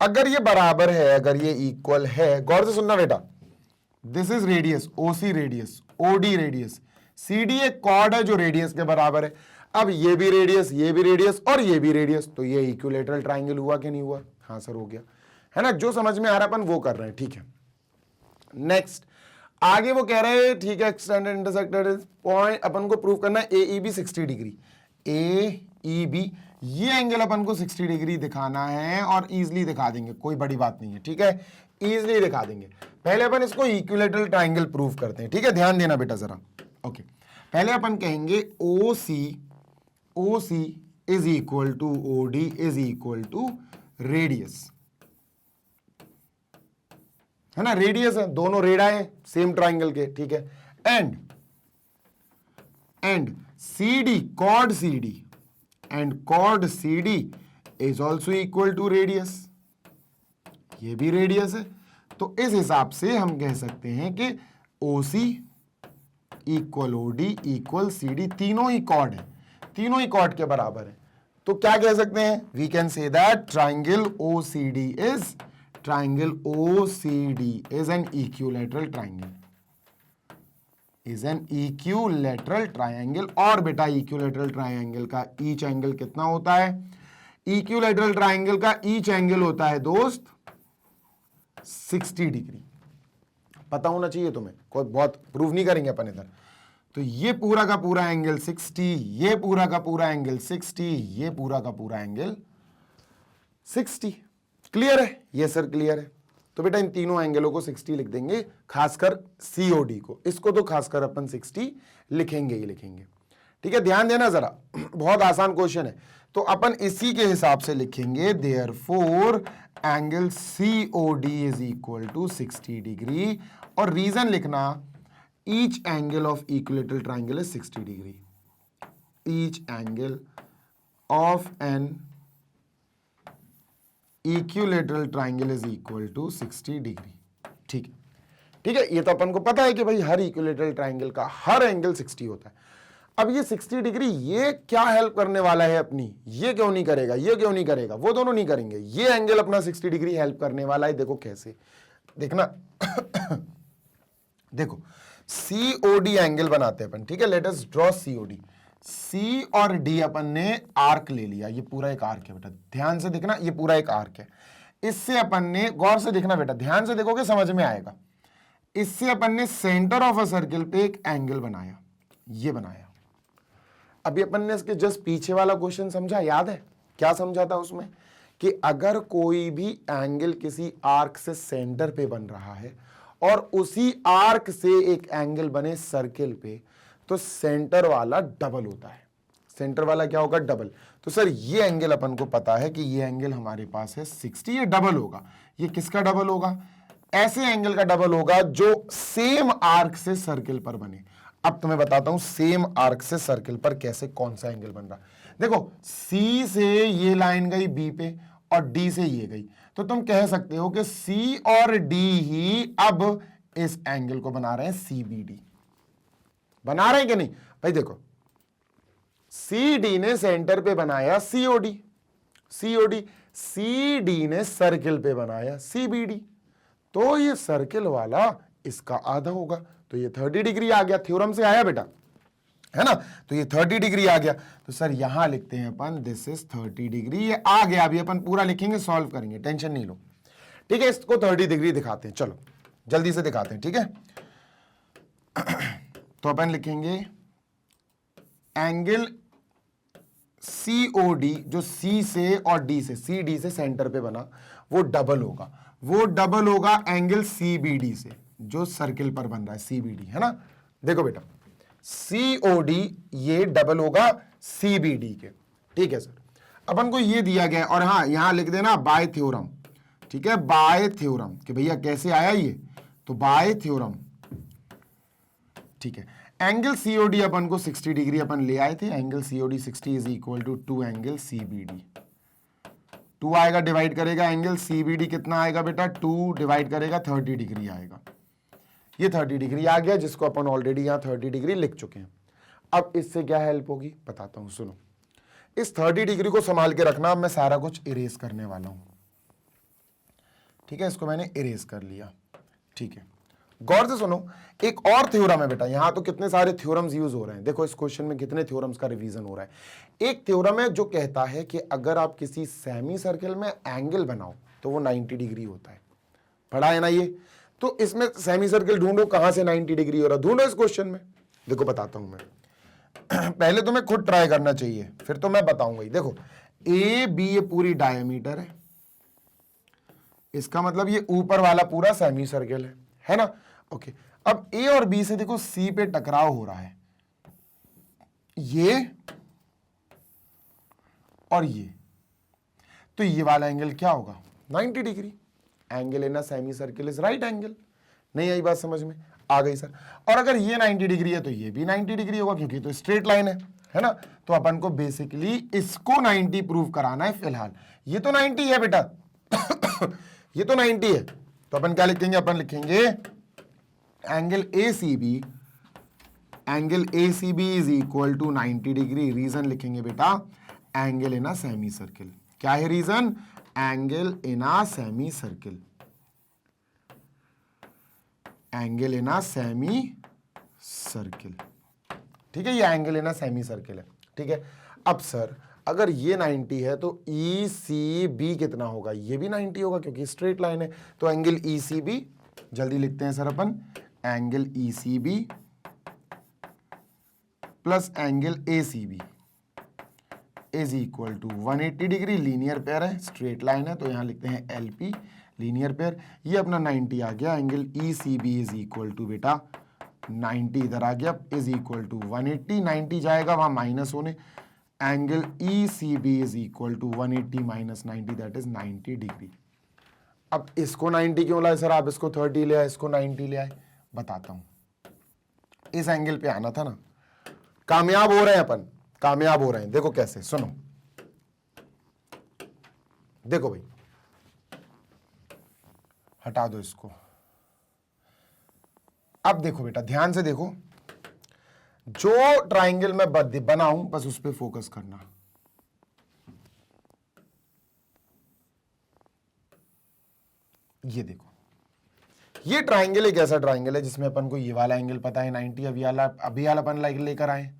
अगर ये बराबर है, अगर ये इक्वल है, गौर से सुनना बेटा, this is radius, OC radius, OD radius, CD एक कॉर्ड है जो रेडियस के बराबर है। अब ये भी रेडियस, ये भी रेडियस और ये भी रेडियस, तो ये इक्विलैटरल ट्राइंगल हुआ कि नहीं हुआ? हाँ सर हो गया, है ना, जो समझ में आ रहा है अपन वो कर रहे हैं। ठीक है, नेक्स्ट आगे वो कह रहे हैं, ठीक है, एक्सटेंडेड इंटरसेक्टेड पॉइंट अपन को प्रूव करना है AEB 60 डिग्री, AEB ये एंगल अपन को 60 डिग्री दिखाना है और इजीली दिखा देंगे, कोई बड़ी बात नहीं है। ठीक है, इजीली दिखा देंगे। पहले अपन इसको इक्विलैटरल ट्राइंगल प्रूव करते हैं। ठीक है, ध्यान देना बेटा जरा। ओके, पहले अपन कहेंगे OC is equal to OD is equal to radius, है ना, रेडियस है, दोनों रेडा है सेम ट्राइंगल के। ठीक है, and CD, chord CD and chord CD is also equal to radius, ये भी रेडियस है। तो इस हिसाब से हम कह सकते हैं कि OC equal OD equal CD, तीनों ही कॉर्ड है, तीनों ही कॉर्ड के बराबर है। तो क्या कह सकते हैं, we can say that triangle OCD is triangle OCD is an equilateral triangle. Is an equilateral triangle. और बेटा इक्विलेटरल ट्राइंगल का ईच एंगल कितना होता है? इक्विलेटरल ट्राइंगल का ईच एंगल होता है दोस्त 60 डिग्री। पता होना चाहिए तुम्हें, कोई बहुत प्रूव नहीं करेंगे अपन इधर। तो ये पूरा का पूरा एंगल 60, ये पूरा का पूरा एंगल 60, ये पूरा का पूरा एंगल 60। क्लियर है? ये सर क्लियर है। तो बेटा इन तीनों एंगलों को 60 लिख देंगे, खासकर COD को। इसको तो खासकर अपन 60 लिखेंगे ही लिखेंगे। ठीक है, ध्यान देना जरा, बहुत आसान क्वेश्चन है। तो अपन इसी के हिसाब से लिखेंगे, therefore angle COD is equal to 60 degree. और रीजन लिखना, each angle of equilateral triangle is 60 degree. Each angle of an equilateral triangle is equal to 60 degree. ठीक है, ठीक है, ये तो अपन को पता है कि भाई हर इक्विलेटरल ट्राइंगल का हर एंगल 60 होता है। अब ये 60 डिग्री ये क्या हेल्प करने वाला है अपनी? ये क्यों नहीं करेगा, ये क्यों नहीं करेगा, वो दोनों नहीं करेंगे, ये एंगल अपना 60 डिग्री हेल्प करने वाला है। देखो कैसे, देखना देखो COD एंगल बनाते हैं अपन। ठीक है, let us draw COD। C और D अपन ने आर्क ले लिया, ये पूरा एक आर्क है बेटा, ध्यान से देखना, ये पूरा एक आर्क है। इससे अपन ने, गौर से देखना बेटा, ध्यान से देखोगे समझ में आएगा। इससे अपन ने सेंटर ऑफ अ सर्किल पे एक एंगल बनाया, ये बनाया। अभी अपन ने इसके जस्ट पीछे वाला क्वेश्चन समझा, याद है क्या समझा था उसमें? कि अगर कोई भी एंगल किसी आर्क से सेंटर पे बन रहा है और उसी आर्क से एक एंगल बने सर्किल पे, तो सेंटर वाला डबल होता है। सेंटर वाला क्या होगा? डबल। तो सर ये एंगल अपन को पता है कि ये एंगल हमारे पास है 60, ये डबल होगा। ये किसका डबल होगा? ऐसे एंगल का डबल होगा जो सेम आर्क से सर्किल पर बने। अब तुम्हें बताता हूं सेम आर्क से सर्किल पर कैसे, कौन सा एंगल बन रहा। देखो C से ये लाइन गई B पे और D से ये गई, तो तुम कह सकते हो कि C और D ही अब इस एंगल को बना रहे हैं CBD। बना रहे हैं कि नहीं भाई? देखो CD ने सेंटर पे बनाया COD, CD ने सर्किल पे बनाया CBD, तो ये सर्किल वाला इसका आधा होगा। तो ये 30 डिग्री आ गया, थ्योरम से आया बेटा, है ना? तो ये 30 डिग्री आ गया। तो सर यहां लिखते हैं अपन, दिस इज 30 डिग्री। ये आ गया, अभी अपन पूरा लिखेंगे, सॉल्व करेंगे, टेंशन नहीं लो। ठीक है, इसको 30 डिग्री दिखाते हैं, चलो जल्दी से दिखाते हैं। ठीक है, तो अपन लिखेंगे एंगल COD जो C से और D से, CD से सेंटर पे बना, वो डबल होगा। वो डबल होगा एंगल CBD से जो सर्किल पर बन रहा है, CBD, है ना? देखो बेटा COD ये डबल होगा CBD के। ठीक है सर, अपन को ये दिया गया, और हाँ यहां लिख देना बाय थ्योरम। ठीक है, बाय थ्योरम, कि भैया कैसे आया ये, तो बाय थ्योरम। ठीक है, एंगल COD अपन को 60 डिग्री अपन ले आए थे। Angle COD 60 is equal to 2 angle CBD। 2 आएगा, डिवाइड करेगा एंगल CBD, कितना आएगा बेटा? 2 डिवाइड करेगा 30 डिग्री आएगा। ये 30 डिग्री आ गया, जिसको अपन ऑलरेडी यहां 30 डिग्री लिख चुके हैं। अब इससे क्या हेल्प होगी बताता हूं, सुनो। इस 30 डिग्री को संभाल के रखना, अब मैं सारा कुछ इरेज करने वाला हूं। ठीक है, इसको मैंने इरेज कर लिया। ठीक है, गौर से सुनो, एक और थ्योरम है बेटा। यहां तो कितने सारे थ्योरम्स यूज हो रहे हैं, देखो इस क्वेश्चन में कितने थ्योरम्स का रिवीजन हो रहा है। एक थ्योरम है जो कहता है कि अगर आप किसी सेमी सर्किल में एंगल बनाओ तो वो 90 डिग्री होता है। पढ़ा है ना ये? तो इसमें सेमी सर्किल ढूंढो, कहां से 90 डिग्री हो रहा, ढूंढो इस क्वेश्चन में। देखो बताता हूं मैं पहले तुम्हें खुद ट्राई करना चाहिए, फिर तो मैं बताऊंगा ही। देखो AB ये पूरी डायमीटर है, इसका मतलब ये ऊपर वाला पूरा सेमी सर्किल है ना? ओके, अब A और B से देखो C पे टकराव हो रहा है, ये और ये, तो ये वाला एंगल क्या होगा? 90 degree. Angle in a semi circle is right angle. नहीं आई बात समझ में? आ गई सर। और अगर ये 90 डिग्री है तो ये भी 90 डिग्री होगा, क्योंकि तो स्ट्रेट लाइन है ना? तो अपन को बेसिकली इसको 90 प्रूव कराना है फिलहाल। ये तो 90 है बेटा ये तो 90 है, तो अपन क्या लिखेंगे? अपन लिखेंगे angle ACB is equal to 90 degree. Reason लिखेंगे बेटा angle in a semicircle. क्या है reason? Angle in a semicircle. Angle in a semicircle. ठीक है, ये angle in a semicircle है। ठीक है, अब सर अगर ये 90 है तो ई सी बी कितना होगा? ये भी 90 होगा क्योंकि स्ट्रेट लाइन है। तो एंगल ई सी बी, जल्दी लिखते हैं सर अपन, angle E C B plus angle A C B is equal to 180 degree. Linear pair है, स्ट्रेट लाइन है, तो यहां लिखते हैं एल पी, लीनियर पेयर। ये अपना 90 आ गया। Angle E C B is equal to बेटा 90 इधर आ गया, इज इक्वल टू 180। 90 जाएगा वहां माइनस होने, angle E C B is equal to 180 minus 90, that is 90 degree. अब इसको 90 क्यों लाए सर आप? इसको 30 ले आए, इसको 90 ले आए। बताता हूं, इस एंगल पे आना था ना। कामयाब हो रहे हैं अपन, कामयाब हो रहे हैं। देखो कैसे, सुनो, देखो भाई, हटा दो इसको। अब देखो बेटा, ध्यान से देखो, जो ट्राइंगल में बनाऊं बस उस पर फोकस करना। ये देखो, ये ट्राइंगल एक ऐसा ट्राइंगल है जिसमें अपन को ये वाला एंगल पता है 90, अभी वाला अपन लेकर आए।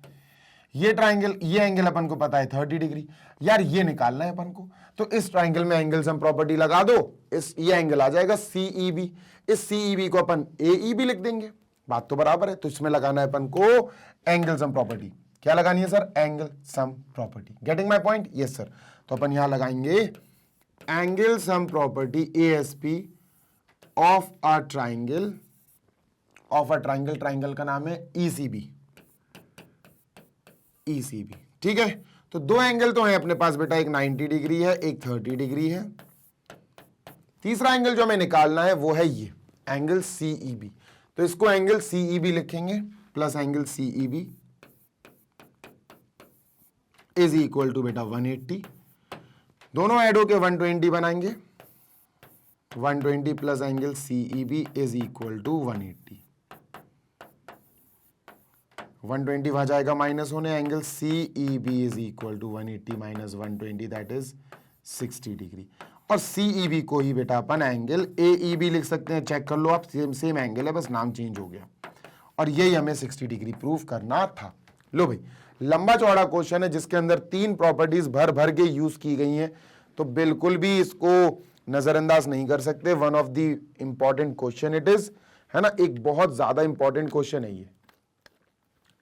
ये ट्राइंगल, ये एंगल अपन को पता है 30 डिग्री। यार ये निकालना है अपन को, तो इस ट्राइंगल में एंगल सम प्रॉपर्टी लगा दो। ये एंगल आ जाएगा सीईबी। इस सीईबी को अपन एईबी लिख देंगे, बात तो बराबर है। तो इसमें लगाना है अपन को एंगल सम प्रॉपर्टी। क्या लगानी है sir? Angle sum property. Getting my point? Yes sir. तो अपन यहां लगाएंगे angle sum property ASP of a triangle, triangle का नाम है ईसीबी। ईसीबी, ठीक है। तो दो एंगल तो है अपने पास बेटा, एक 90 डिग्री है, एक 30 डिग्री है। तीसरा एंगल जो हमें निकालना है वो है ये एंगल सीईबी। तो इसको एंगल सीईबी लिखेंगे, plus angle C E B is equal to बेटा 180। दोनों ऐड होके 120 बनाएंगे। 120 plus angle C E B is equal to 180। 120 वहां जाएगा माइनस होने, angle C E B is equal to 180 minus 120, that is 60 degree. और सीईबी को ही बेटा अपन एंगल एईबी लिख सकते हैं। चेक कर लो आप, सेम एंगल है, बस नाम चेंज हो गया। और यही हमें 60 डिग्री प्रूफ करना था। लो भाई, लंबा चौड़ा क्वेश्चन है जिसके अंदर 3 प्रॉपर्टीज भर भर के यूज की गई हैं, तो बिल्कुल भी इसको नजरअंदाज नहीं कर सकते। One of the important question it is, है ना, एक बहुत ज्यादा इंपॉर्टेंट क्वेश्चन है ये।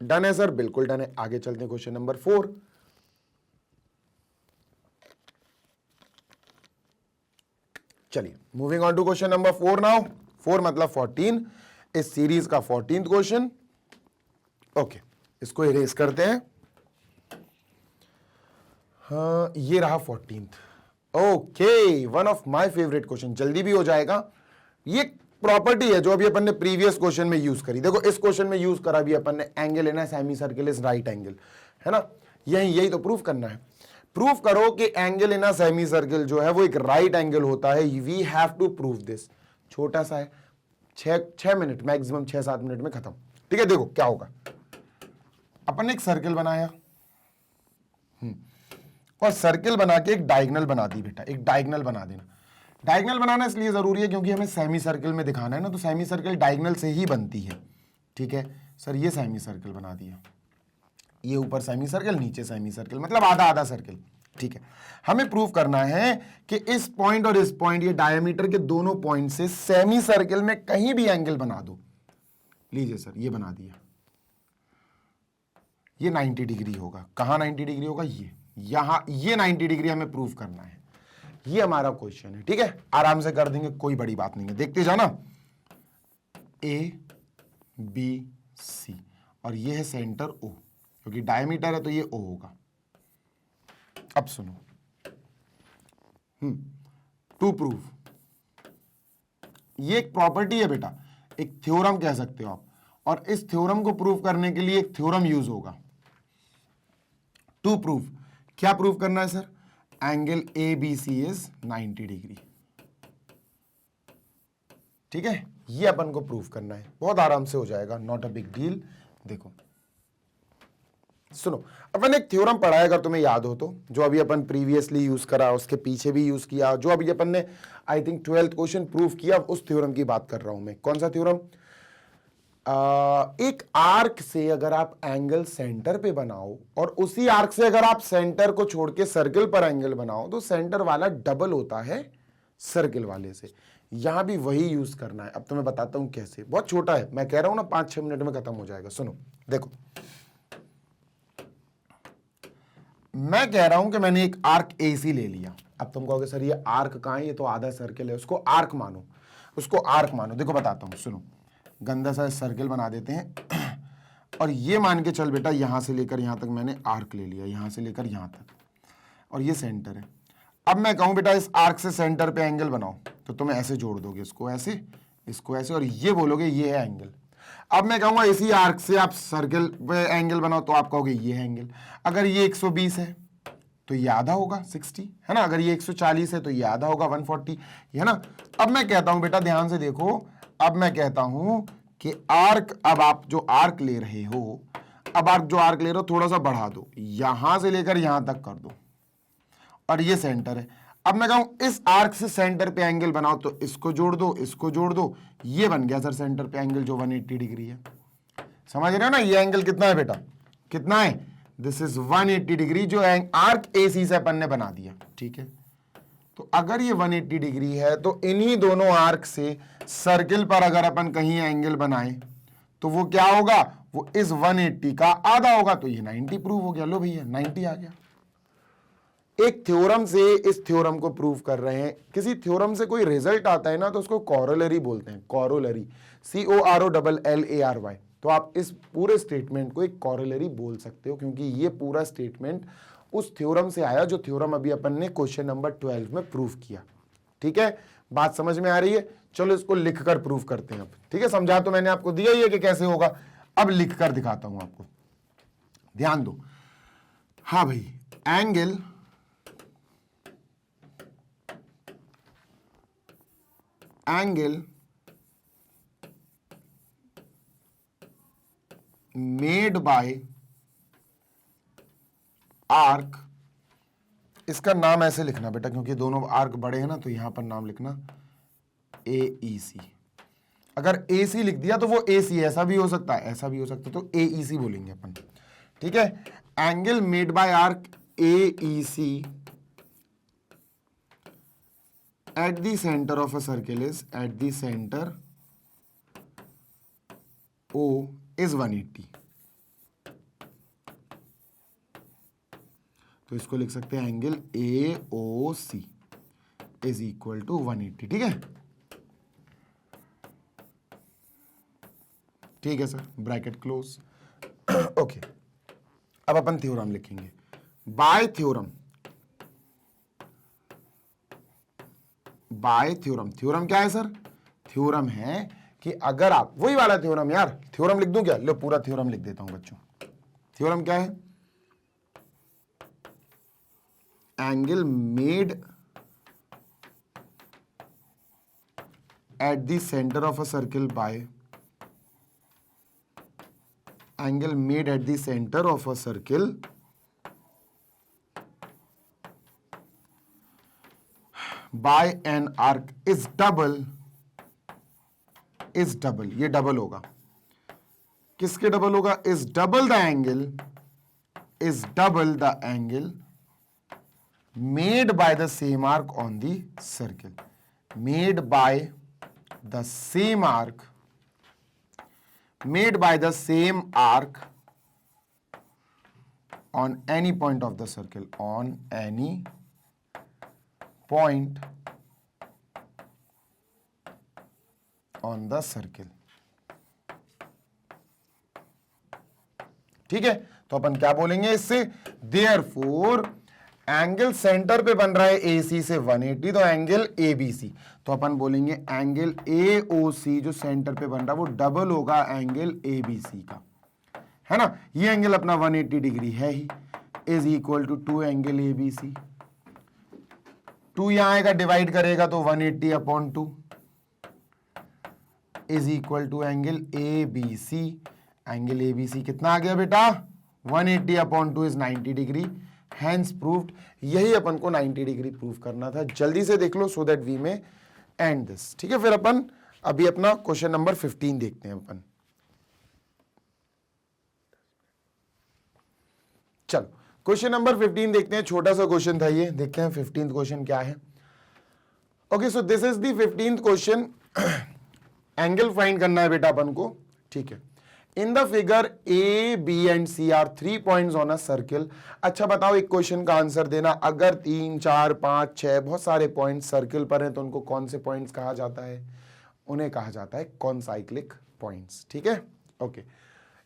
डन है सर? बिल्कुल डन है। आगे चलते हैं क्वेश्चन नंबर 4। चलिए, moving on to question number 4 now. 4 मतलब 14, इस सीरीज का 14th क्वेश्चन। ओके, इसको इरेज करते हैं। हाँ, ये रहा 14th। Okay, one of my favourite question, जल्दी भी हो जाएगा। ये प्रॉपर्टी है जो अभी अपन ने प्रीवियस क्वेश्चन में यूज करी। देखो, इस क्वेश्चन में यूज करा भी अपन ने, angle in a semi circle is right angle, है ना। यही तो प्रूफ करना है। प्रूफ करो कि angle in a semicircle जो है वो एक राइट एंगल होता है। We have to prove this. छोटा सा है, 6 मिनट, मैक्सिमम 6-7 मिनट में खत्म। ठीक है, देखो क्या होगा। अपन ने एक सर्किल बनाया, और सर्किल बना के एक डायगोनल बना दी बेटा। एक डायगोनल बना देना। डायगोनल बनाना इसलिए जरूरी है क्योंकि हमें सेमी सर्किल में दिखाना है ना, तो सेमी सर्किल डायगोनल से ही बनती है। ठीक है सर, ये सेमी सर्किल बना दिया, ये ऊपर सेमी सर्किल, नीचे सेमी सर्किल, मतलब आधा आधा सर्किल। ठीक है, हमें प्रूव करना है कि इस पॉइंट और इस पॉइंट, ये डायमीटर के दोनों पॉइंट से सेमी सर्किल में कहीं भी एंगल बना दो। लीजिए सर, ये बना दिया, ये 90 डिग्री होगा। कहां 90 डिग्री होगा? ये यहां, ये 90 डिग्री हमें प्रूव करना है। ये हमारा क्वेश्चन है। ठीक है, आराम से कर देंगे, कोई बड़ी बात नहीं है। देखते जाना, ए बी सी, और ये है सेंटर ओ, क्योंकि डायमीटर है तो ये ओ होगा। अब सुनो, टू प्रूव, ये एक प्रॉपर्टी है बेटा, एक थ्योरम कह सकते हो आप। और इस थ्योरम को प्रूव करने के लिए एक थ्योरम यूज होगा। टू प्रूव, क्या प्रूव करना है sir? Angle A B C is 90 degree. ठीक है, ये अपन को प्रूव करना है, बहुत आराम से हो जाएगा, नॉट अ बिग डील। देखो सुनो, अपन एक थ्योरम पढ़ा है, अगर तुम्हें याद हो तो, जो अभी अपन प्रीवियसली यूज करा, उसके पीछे भी यूज किया, जो अभी अपन ने I think 12th question prove किया, उस थ्योरम की बात कर रहा हूं मैं। कौन सा थ्योरम? एक आर्क से अगर आप एंगल सेंटर पे बनाओ और उसी आर्क से अगर आप सेंटर को छोड़ के सर्किल पर एंगल बनाओ तो सेंटर वाला डबल होता है सर्किल वाले से। यहां भी वही यूज करना है। अब तो मैं बताता हूं कैसे, बहुत छोटा है, मैं कह रहा हूं ना 5-6 मिनट में खत्म हो जाएगा। सुनो देखो, मैं कह रहा हूं कि मैंने एक आर्क AC ले लिया। अब तुम कहोगे सर ये आर्क कहां है, ये तो आधा सर्किल है, उसको आर्क मानो, उसको आर्क मानो। देखो बताता हूं, सुनो, गंदा सा सर्किल बना देते हैं और ये मान के चल बेटा यहां से लेकर यहां तक मैंने आर्क ले लिया, यहां से लेकर यहां तक, और ये सेंटर है। अब मैं कहूं बेटा इस आर्क से सेंटर पे एंगल बनाओ, तो तुम ऐसे जोड़ दोगे, इसको ऐसे, इसको ऐसे, और ये बोलोगे ये है एंगल। अब मैं कहूंगा इसी आर्क से आप सर्किल पे एंगल बनाओ, तो आप कहोगे ये है एंगल। अगर ये 120 है तो ये आधा होगा 60, है ना। अगर ये 140 है तो ये आधा होगा 140, है ना। अब मैं कहता हूं बेटा ध्यान से देखो, अब मैं कहता हूं कि आर्क, अब आप जो आर्क ले रहे हो, अब आप जो आर्क ले रहे हो थोड़ा सा बढ़ा दो, यहां से लेकर यहां तक कर दो, और ये सेंटर है। अब मैं कहूं इस आर्क से सेंटर पे एंगल बनाओ, तो इसको जोड़ दो, इसको जोड़ दो, ये बन गया सर सेंटर पे एंगल जो 180 डिग्री है। समझ रहे हो ना, ये एंगल कितना है बेटा, कितना है, दिस इज 180 डिग्री जो आर्क AC से अपन ने बना दिया, ठीक है। तो अगर ये 180 डिग्री है तो इन्हीं दोनों आर्क से सर्किल पर अगर अपन कहीं एंगल बनाए तो वो क्या होगा, वो इस 180 का आधा होगा, तो ये 90 प्रूव हो गया। लो भैया 90 आ गया। एक थ्योरम से इस थ्योरम को प्रूव कर रहे हैं। किसी थ्योरम से कोई रिजल्ट आता है ना तो उसको कॉरोलरी बोलते हैं, कॉरोलरी, COROLLARY। तो आप इस पूरे स्टेटमेंट को एक कॉरोलरी बोल सकते हो, क्योंकि ये पूरा स्टेटमेंट उस थ्योरम से आया जो थ्योरम अभी अपन ने क्वेश्चन नंबर 12 में प्रूव किया। ठीक है, बात समझ में आ रही है। चलो इसको लिखकर प्रूव करते हैं अब। ठीक है, समझा तो मैंने आपको दिया ही है कि कैसे होगा, अब लिखकर दिखाता हूं आपको, ध्यान दो। हाँ भाई, एंगल मेड बाय आर्क, इसका नाम ऐसे लिखना बेटा, क्योंकि दोनों आर्क बड़े हैं ना, तो यहां पर नाम लिखना AEC। अगर AC लिख दिया तो वो AC ऐसा भी हो सकता है, ऐसा भी हो सकता है, तो AEC बोलेंगे अपन। ठीक है, angle made by arc AEC at the center of a circle is, at the center O is 180। तो इसको लिख सकते हैं angle AOC is equal to 180। ठीक है, ठीक है सर, ब्रैकेट क्लोज। ओके, अब अपन थ्योरम लिखेंगे। Bye theorem, by theorem, theorem क्या है सर, थ्योरम है कि अगर आप, वही वाला थ्योरम यार, थ्योरम लिख दूं क्या, लो पूरा थ्योरम लिख देता हूं बच्चों। थ्योरम क्या है, angle made at the centre of a circle by, angle made at the centre of a circle by an arc is double, ये डबल होगा, किसके डबल होगा, is double the angle made by the same arc on the circle, made by the same arc on any point of the circle, on any point on the circle। ठीक है, तो अपन क्या बोलेंगे इससे, देयरफॉर एंगल सेंटर पे बन रहा है AC से 180, तो एंगल ABC, तो अपन बोलेंगे एंगल AOC जो सेंटर पे बन रहा है वो डबल होगा एंगल ABC का, है ना। ये एंगल अपना 180 डिग्री है ही, is equal to 2 angle ABC। 2 यहां आएगा, डिवाइड करेगा तो 180/2 is equal to angle ABC। Angle ABC कितना आ गया बेटा, 180/2 इज 90 डिग्री, हैंस प्रूव्ड। यही अपन को 90 डिग्री प्रूव करना था। जल्दी से देख लो सो दैट वी में एंड दिस। ठीक है, फिर अपन अभी अपना क्वेश्चन नंबर 15 देखते हैं अपन। चलो क्वेश्चन नंबर 15 देखते हैं, छोटा सा क्वेश्चन था ये, देखते हैं 15th क्वेश्चन क्या है। Okay, so this is the 15th question. Angle find करना है बेटा अपन को, ठीक है। In the figure A B and C are 3 points on a circle. अच्छा बताओ एक क्वेश्चन का आंसर देना, अगर 3 4 5 6 बहुत सारे पॉइंट सर्किल पर हैं तो उनको कौन से पॉइंट्स कहा जाता है? उन्हें कहा जाता है कॉन्साइक्लिक पॉइंट्स, ठीक है। Okay,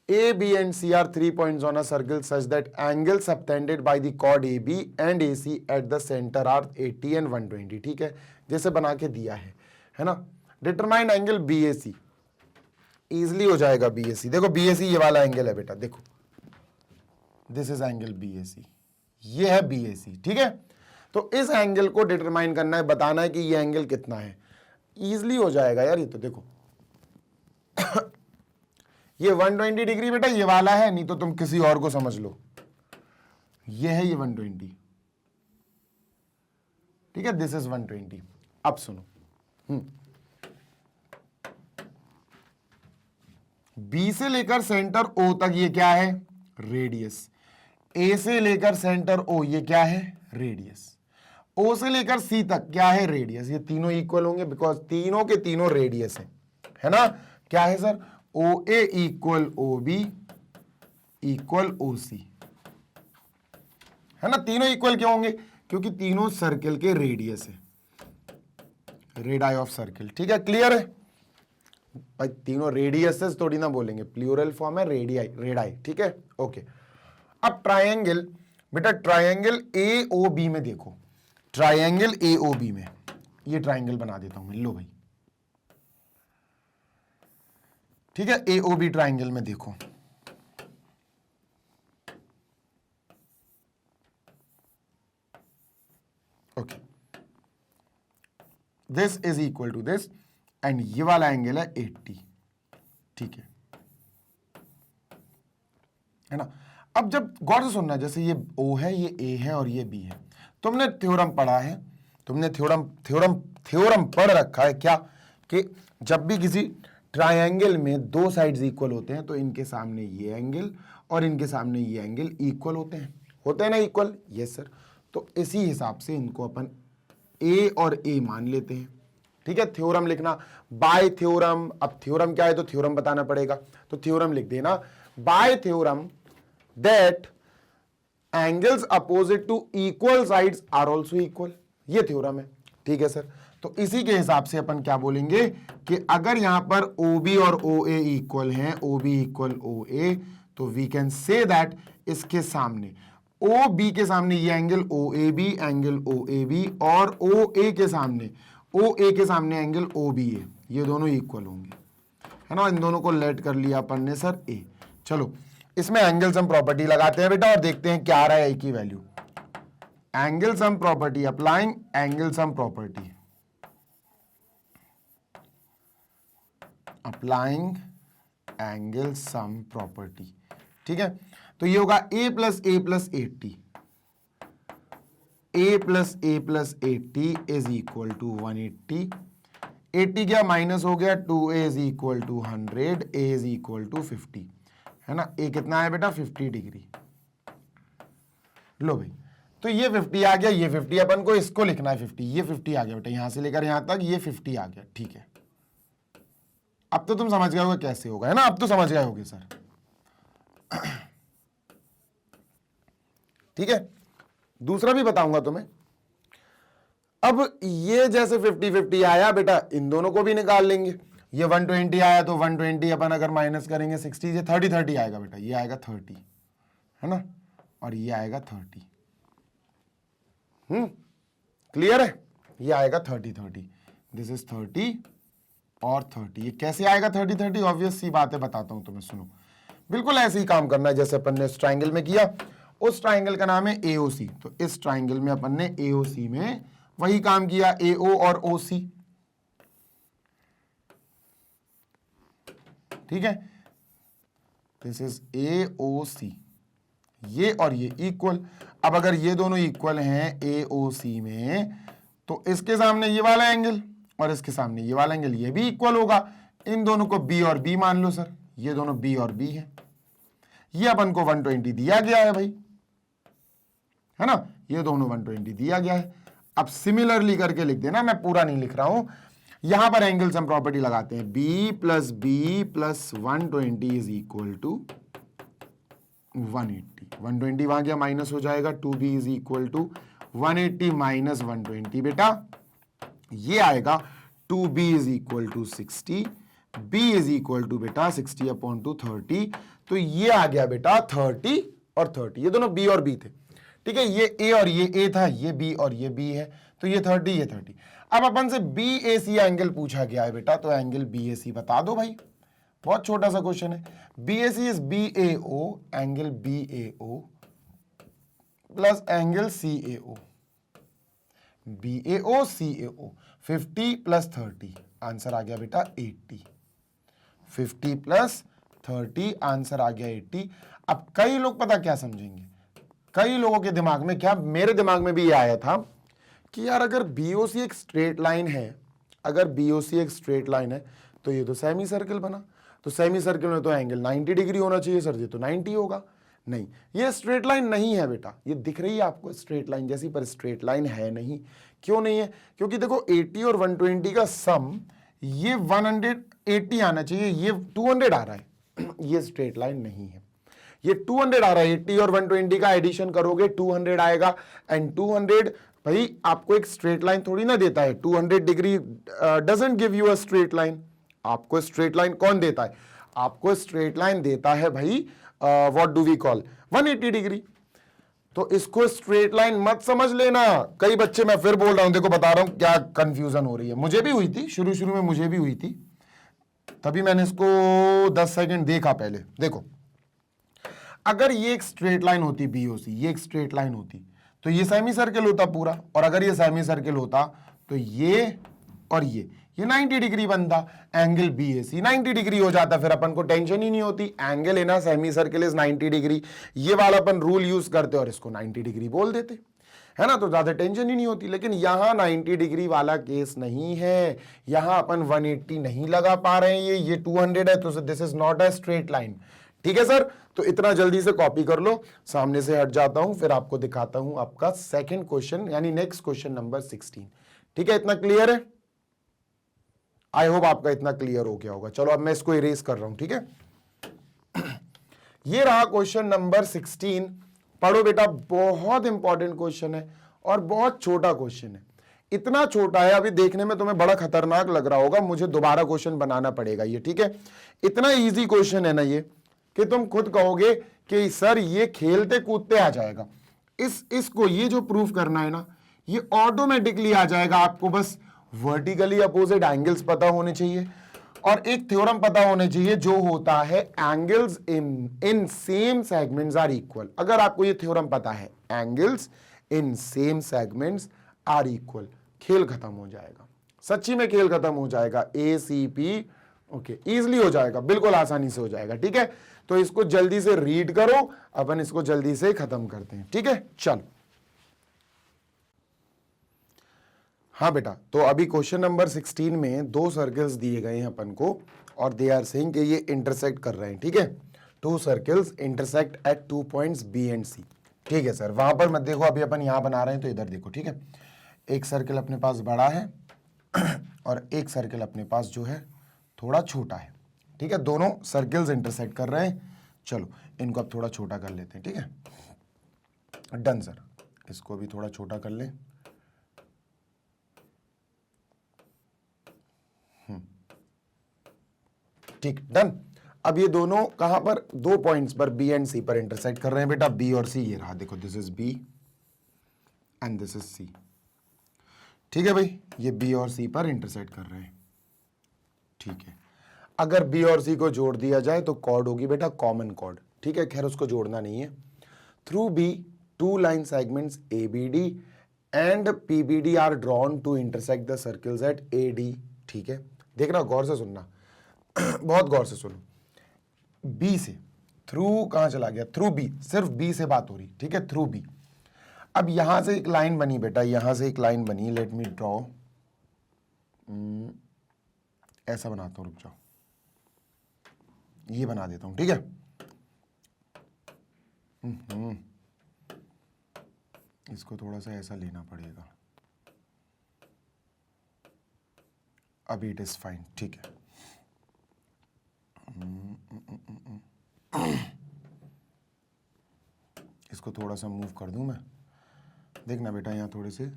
A, B and C are 3 points on a circle such that angles subtended by the chord AB and AC at the center are 80 and 120, ठीक है, जैसे बना के दिया है ना। डिटरमाइन एंगल BAC, इजिली हो जाएगा BAC। देखो BAC ये वाला एंगल है बेटा, देखो दिस इज एंगल BAC, ये है BAC, ठीक है। तो इस एंगल को डिटरमाइन करना है, बताना है कि ये एंगल कितना है, इजिली हो जाएगा यार। ये तो देखो ये 120 डिग्री बेटा ये वाला है, नहीं तो तुम किसी और को समझ लो, ये है ये 120, ठीक है, दिस इज 120। अब सुनो, बी से लेकर सेंटर ओ तक ये क्या है? रेडियस। ए से लेकर सेंटर ओ ये क्या है? रेडियस। ओ से लेकर सी तक क्या है? रेडियस। ये तीनों इक्वल होंगे बिकॉज तीनों के तीनों रेडियस है ना। क्या है sir? O A equal O B equal O C, है ना। तीनों इक्वल क्यों होंगे? क्योंकि तीनों सर्किल के रेडियस है, रेडाई ऑफ सर्किल, ठीक है। क्लियर है भाई, तीनों रेडियसेस थोड़ी ना बोलेंगे, प्लूरल फॉर्म है रेडियाई, रेडाई, ठीक है। ओके, अब ट्रायंगल बेटा, ट्रायंगल ए ओ बी में देखो, ट्रायंगल ए ओ बी में ये ट्रायंगल बना देता हूं मैं, लो भाई, ठीक है। ए ओ बी ट्राइंगल में देखो, okay, this is equal to this and ये वाला एंगल है 80, ठीक है ना। अब जब गौर से सुनना, जैसे ये O है, ये A है और ये B है, तुमने थ्योरम पढ़ा है, तुमने थ्योरम पढ़ रखा है क्या, कि जब भी किसी ट्रायंगल में दो साइड्स इक्वल होते हैं तो इनके सामने ये एंगल और इनके सामने ये एंगल इक्वल होते हैं ना, इक्वल। Yes sir. तो इसी हिसाब से इनको अपन A और A मान लेते हैं, ठीक है। थ्योरम लिखना, बाय थ्योरम। अब थ्योरम क्या है तो थ्योरम बताना पड़ेगा, तो थ्योरम लिख देना, by theorem that angles opposite to equal sides are also equal, ये थ्योरम है, ठीक है सर। तो इसी के हिसाब से अपन क्या बोलेंगे कि अगर यहां पर OB और OA इक्वल हैं, OB इक्वल OA, तो वी कैन से दैट इसके सामने OB के सामने ये एंगल OAB, एंगल OAB, और OA के सामने एंगल OB है, ये दोनों इक्वल होंगे, है ना। इन दोनों को लेट कर लिया अपन ने सर A। चलो इसमें एंगल सम प्रॉपर्टी लगाते हैं बेटा और देखते हैं क्या आ रहा है A की value. Angle sum property, applying angle sum property, applying angle sum property, ठीक है। तो ये होगा A plus A plus 80, A plus A plus 80 is equal to 180, 80 क्या माइनस हो गया, 2A is equal to 100, A is equal to 50, है ना। A कितना है बेटा? 50 डिग्री। लो भाई, तो ये 50 आ गया, ये 50, अपन को इसको लिखना है 50, ये 50 आ गया बेटा, यहां से लेकर यहां तक ये 50 आ गया, ठीक है। अब तो तुम समझ गए होगे कैसे होगा, है ना। अब तो समझ गए होगे सर, ठीक है। दूसरा भी बताऊंगा तुम्हें। अब ये जैसे 50-50 आया बेटा, इन दोनों को भी निकाल लेंगे। ये 120 आया तो 120 अपन अगर माइनस करेंगे 60, ये 30-30 आएगा बेटा, ये आएगा 30, है ना, और ये आएगा 30। क्लियर है? ये आएगा 30-30, दिस इज 30 और 30। ये कैसे आएगा 30-30? ऑब्वियस सी बात है, बताता हूं तुम्हें, सुनो। बिल्कुल ऐसे ही काम करना है जैसे अपन ने इस ट्राइंगल में किया। उस ट्राइंगल का नाम है AOC, तो इस ट्राइंगल में अपन ने AOC में वही काम किया, AO और OC, ठीक है। दिस इज AOC, ये और ये इक्वल। अब अगर ये दोनों इक्वल हैं AOC में, तो इसके सामने ये वाला एंगल और इसके सामने ये वाला एंगल, ये भी इक्वल होगा। इन दोनों को B और B मान लो सर, ये दोनों B और B है। ये अपन को 120 दिया गया है भाई, है ना, ये दोनों 120 दिया गया है। अब सिमिलरली करके लिख देना, मैं पूरा नहीं लिख रहा हूं। यहां पर एंगल्स हम प्रॉपर्टी लगाते हैं, b plus B plus 120 is equal to 180। 120 वहां गया माइनस हो जाएगा, 2b is equal to 180 minus 120 बेटा ये आएगा 2b is equal to 60, b is equal to बेटा 60 अपॉन टू 30। तो ये आ गया बेटा 30 और 30, ये दोनों b और b थे, ठीक है, ये a और ये a था, ये b और ये b है, तो ये 30 ये 30। अब अपन से BAC एंगल पूछा गया है बेटा, तो एंगल BAC बता दो भाई, बहुत छोटा सा क्वेश्चन है। BAC is BAO, angle BAO plus angle CAO, BAO CAO, 50 plus 30, answer आ गया बेटा 80। 50 प्लस 30 आंसर आ गया 80। अब कई लोग पता क्या समझेंगे, कई लोगों के दिमाग में, क्या मेरे दिमाग में भी ये आया था कि यार अगर BOC एक स्ट्रेट लाइन है, अगर BOC एक स्ट्रेट लाइन है तो ये तो सेमी सर्कल बना, तो सेमी सर्कल में तो एंगल 90 डिग्री होना चाहिए सर जी, तो 90 होगा। नहीं, ये स्ट्रेट लाइन नहीं है बेटा, ये दिख रही है आपको स्ट्रेट लाइन जैसी, पर स्ट्रेट लाइन है नहीं। क्यों नहीं है? क्योंकि देखो 80 और 120 का सम, ये 180 आना चाहिए, ये 200 आ रहा है ये स्ट्रेट लाइन नहीं है, ये 200 आ रहा है। 80 और 120 का एडिशन करोगे 200 आएगा, एंड 200 भाई आपको एक स्ट्रेट लाइन थोड़ी ना देता है, 200 degree doesn't give you a straight line. आपको स्ट्रेट लाइन कौन देता है? आपको स्ट्रेट लाइन देता है भाई what do we call 180 degree. तो इसको स्ट्रेट लाइन मत समझ लेना। कई बच्चे, मैं फिर बोल रहा हूं, देखो बता रहा हूं क्या कंफ्यूजन हो रही है, मुझे भी हुई थी शुरू में, मुझे भी हुई थी, तभी मैंने इसको 10 सेकंड देखा पहले। देखो अगर ये एक स्ट्रेट लाइन होती BOC, ये एक स्ट्रेट लाइन होती तो ये सेमी सर्कल होता पूरा, और अगर ये सेमी सर्कल होता तो ये और ये 90 डिग्री बनता, एंगल BAC 90 डिग्री हो जाता, फिर अपन को टेंशन ही नहीं होती, angle in a semi circle is 90 degree, ये वाला अपन रूल यूज करते और इसको 90 डिग्री बोल देते, है ना, तो ज्यादा टेंशन ही नहीं होती। लेकिन यहां 90 डिग्री वाला केस नहीं है, यहां अपन 180 नहीं लगा पा रहे हैं, ये 200 है, तो this is not a straight line. ठीक है सर, तो इतना जल्दी से कॉपी कर लो। सामने से हट जाता हूं, फिर आपको दिखाता हूं आपका सेकंड क्वेश्चन, यानी नेक्स्ट क्वेश्चन नंबर 16। ठीक है, इतना क्लियर है? आई होप आपका इतना क्लियर हो गया होगा। चलो अब मैं इसको इरेज कर रहा हूं, ठीक है। ये रहा क्वेश्चन नंबर 16। पढ़ो बेटा, बहुत इंपॉर्टेंट क्वेश्चन है और बहुत छोटा क्वेश्चन है। इतना छोटा है, अभी देखने में तुम्हें बड़ा खतरनाक लग रहा होगा, मुझे दोबारा क्वेश्चन बनाना पड़ेगा ये, ठीक है। इतना इजी क्वेश्चन है ना ये, कि तुम खुद कहोगे कि सर ये खेलते कूदते आ जाएगा। इसको ये जो प्रूफ करना है ना, ये ऑटोमेटिकली आ जाएगा। आपको बस वर्टिकली अपोजिट एंगल्स पता होने चाहिए और एक थ्योरम पता होने चाहिए जो होता है angles in same segments are equal. अगर आपको ये थ्योरम पता है, angles in same segments are equal, खेल खत्म हो जाएगा, सच्ची में खेल खत्म हो जाएगा। ACP ओके, इजिली हो जाएगा, बिल्कुल आसानी से हो जाएगा। ठीक है, तो इसको जल्दी से रीड करो, अपन इसको जल्दी से खत्म करते हैं। ठीक है, चलो। हाँ बेटा, तो अभी क्वेश्चन नंबर 16 में दो सर्कल्स दिए गए हैं अपन को, और दे आर सेइंग कि ये इंटरसेक्ट कर रहे हैं। ठीक है, to circles intersect at 2 points B and C। ठीक है सर, वहां पर मत देखो, अभी अपन यहां बना रहे हैं, तो इधर देखो। ठीक है, एक सर्कल अपने पास बड़ा है और एक सर्कल अपने पास जो है थोड़ा छोटा है। ठीक है, दोनों सर्कल्स इंटरसेक्ट कर रहे हैं। चलो इनको अब थोड़ा छोटा कर लेते हैं। ठीक है, डन सर, इसको भी थोड़ा छोटा कर लें। ठीक, डन। अब ये दोनों कहां पर, दो पॉइंट्स पर B एंड C पर इंटरसेक्ट कर रहे हैं बेटा। B और C ये रहा, देखो this is B and this is C। ठीक है भाई, ये B और C पर इंटरसेक्ट कर रहे हैं। ठीक है, अगर B और C को जोड़ दिया जाए तो कॉर्ड होगी बेटा कॉमन कॉर्ड। ठीक है, खैर उसको जोड़ना नहीं है। Through B 2 line segments ABD and PBD are drawn to intersect the circles at AD। ठीक है, देखना, गौर से सुनना बहुत गौर से सुनो। B से थ्रू कहां चला गया, थ्रू B, सिर्फ B से बात हो रही। ठीक है, थ्रू B। अब यहां से एक लाइन बनी बेटा, यहां से एक लाइन बनी, लेट मी ड्रॉ, ऐसा बनाता हूं, रुक जाओ, ये बना देता हूं। ठीक है, इसको थोड़ा सा ऐसा लेना पड़ेगा, अभी इट इज फाइन, ठीक है। इसको थोड़ा सा मूव कर दूं मैं, देखना बेटा यहाँ थोड़े से,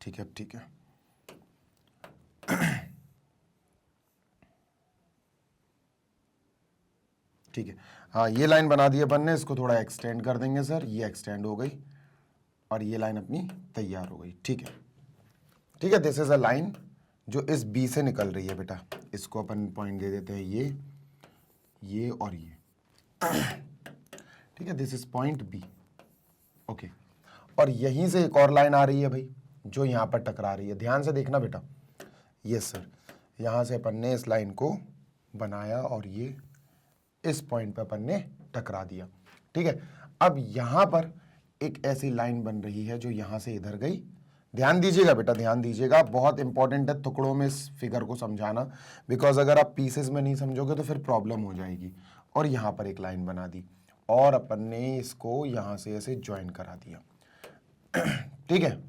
ठीक है, अब ठीक है। ठीक है, हाँ ये लाइन बना दी अपन ने, इसको थोड़ा एक्सटेंड कर देंगे सर, ये एक्सटेंड हो गई और ये लाइन अपनी तैयार हो गई, ठीक है। ठीक है, दिस इज अ लाइन जो इस बी से निकल रही है बेटा, इसको अपन पॉइंट दे देते हैं ये और ये, ठीक है, this is point B, okay. और यहीं से एक और लाइन आ रही है भाई, जो यहां पर टकरा रही है, ध्यान से देखना बेटा, यस सर, यहां से अपन ने इस लाइन को बनाया और ये इस पॉइंट पे अपन ने टकरा दिया, ठीक है। अब यहां पर एक ऐसी लाइन बन रही है जो यहां से इधर गई, ध्यान दीजिएगा बेटा, ध्यान दीजिएगा, बहुत इंपॉर्टेंट है टुकड़ों में इस फिगर को समझाना, बिकॉज अगर आप पीसेस में नहीं समझोगे तो फिर प्रॉब्लम हो जाएगी। और यहां पर एक लाइन बना दी और अपन ने इसको यहां से ऐसे ज्वाइन करा दिया, ठीक है,